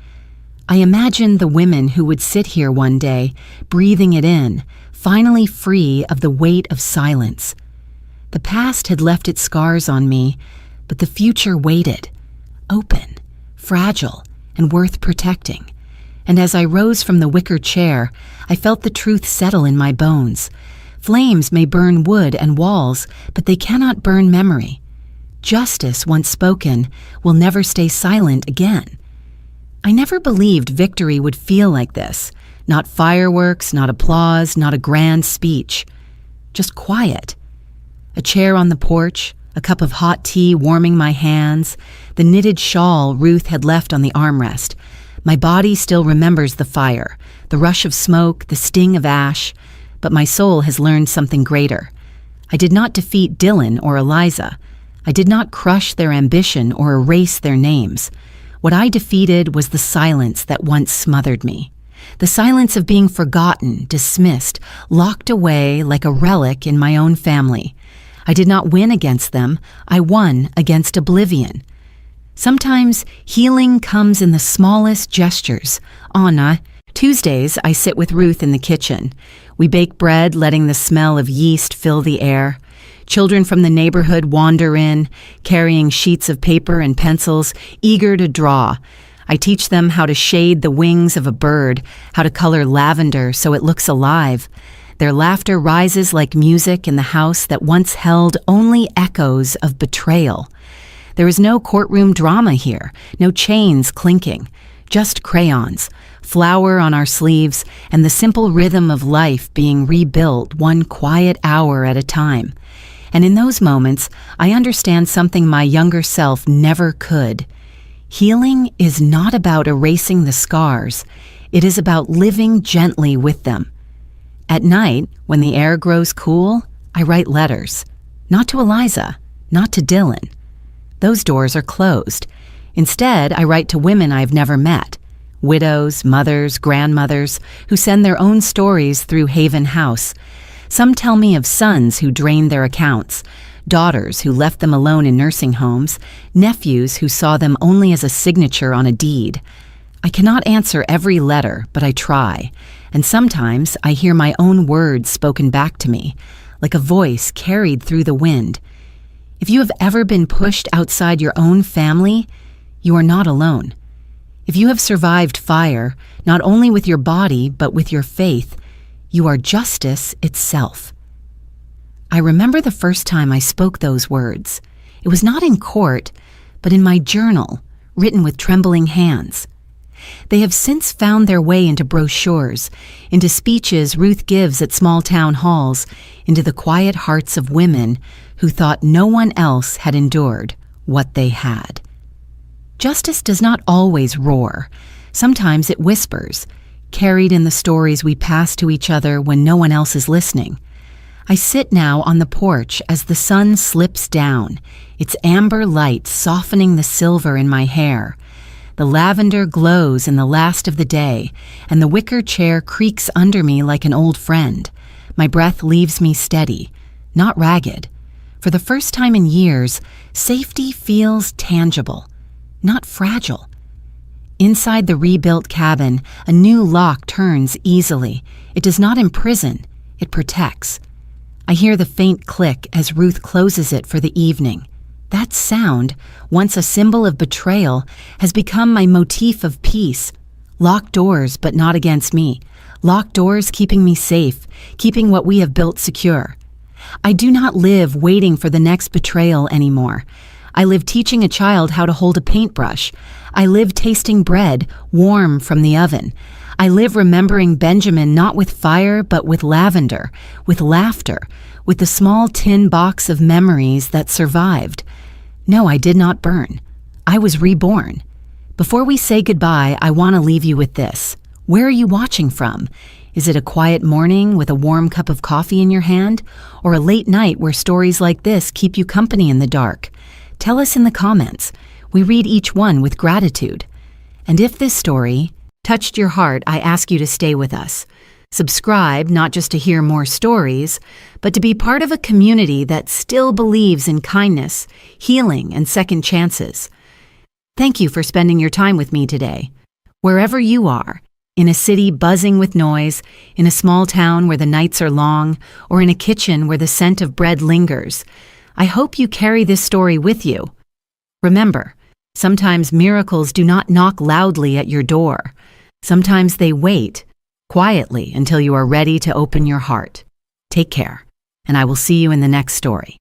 I imagined the women who would sit here one day, breathing it in, finally free of the weight of silence. The past had left its scars on me, but the future waited, open, fragile, and worth protecting. And as I rose from the wicker chair, I felt the truth settle in my bones. Flames may burn wood and walls, but they cannot burn memory. Justice, once spoken, will never stay silent again. I never believed victory would feel like this. Not fireworks, not applause, not a grand speech. Just quiet. A chair on the porch, a cup of hot tea warming my hands, the knitted shawl Ruth had left on the armrest. My body still remembers the fire, the rush of smoke, the sting of ash, but my soul has learned something greater. I did not defeat Dylan or Eliza. I did not crush their ambition or erase their names. What I defeated was the silence that once smothered me. The silence of being forgotten, dismissed, locked away like a relic in my own family. I did not win against them. I won against oblivion. Sometimes healing comes in the smallest gestures. Anna. Tuesdays, I sit with Ruth in the kitchen. We bake bread, letting the smell of yeast fill the air. Children from the neighborhood wander in, carrying sheets of paper and pencils, eager to draw. I teach them how to shade the wings of a bird, how to color lavender so it looks alive. Their laughter rises like music in the house that once held only echoes of betrayal. There is no courtroom drama here, no chains clinking, just crayons, flour on our sleeves, and the simple rhythm of life being rebuilt one quiet hour at a time. And in those moments, I understand something my younger self never could. Healing is not about erasing the scars. It is about living gently with them. At night, when the air grows cool, I write letters. Not to Eliza, not to Dylan. Those doors are closed. Instead, I write to women I've never met. Widows, mothers, grandmothers, who send their own stories through Haven House. Some tell me of sons who drained their accounts, daughters who left them alone in nursing homes, nephews who saw them only as a signature on a deed. I cannot answer every letter, but I try, and sometimes I hear my own words spoken back to me, like a voice carried through the wind. If you have ever been pushed outside your own family, you are not alone. If you have survived fire, not only with your body, but with your faith, you are justice itself. I remember the first time I spoke those words. It was not in court, but in my journal, written with trembling hands. They have since found their way into brochures, into speeches Ruth gives at small town halls, into the quiet hearts of women who thought no one else had endured what they had. Justice does not always roar. Sometimes it whispers, carried in the stories we pass to each other when no one else is listening. I sit now on the porch as the sun slips down, its amber light softening the silver in my hair. The lavender glows in the last of the day, and the wicker chair creaks under me like an old friend. My breath leaves me steady, not ragged. For the first time in years, safety feels tangible, not fragile. Inside the rebuilt cabin, a new lock turns easily. It does not imprison, it protects. I hear the faint click as Ruth closes it for the evening. That sound, once a symbol of betrayal, has become my motif of peace. Locked doors, but not against me. Locked doors keeping me safe, keeping what we have built secure. I do not live waiting for the next betrayal anymore. I live teaching a child how to hold a paintbrush. I live tasting bread, warm from the oven. I live remembering Benjamin not with fire, but with lavender, with laughter, with the small tin box of memories that survived. No, I did not burn. I was reborn. Before we say goodbye, I want to leave you with this. Where are you watching from? Is it a quiet morning with a warm cup of coffee in your hand, or a late night where stories like this keep you company in the dark? Tell us in the comments. We read each one with gratitude. And if this story touched your heart, I ask you to stay with us. Subscribe not just to hear more stories, but to be part of a community that still believes in kindness, healing, and second chances. Thank you for spending your time with me today. Wherever you are, in a city buzzing with noise, in a small town where the nights are long, or in a kitchen where the scent of bread lingers, I hope you carry this story with you. Remember, sometimes miracles do not knock loudly at your door. Sometimes they wait quietly until you are ready to open your heart. Take care, and I will see you in the next story.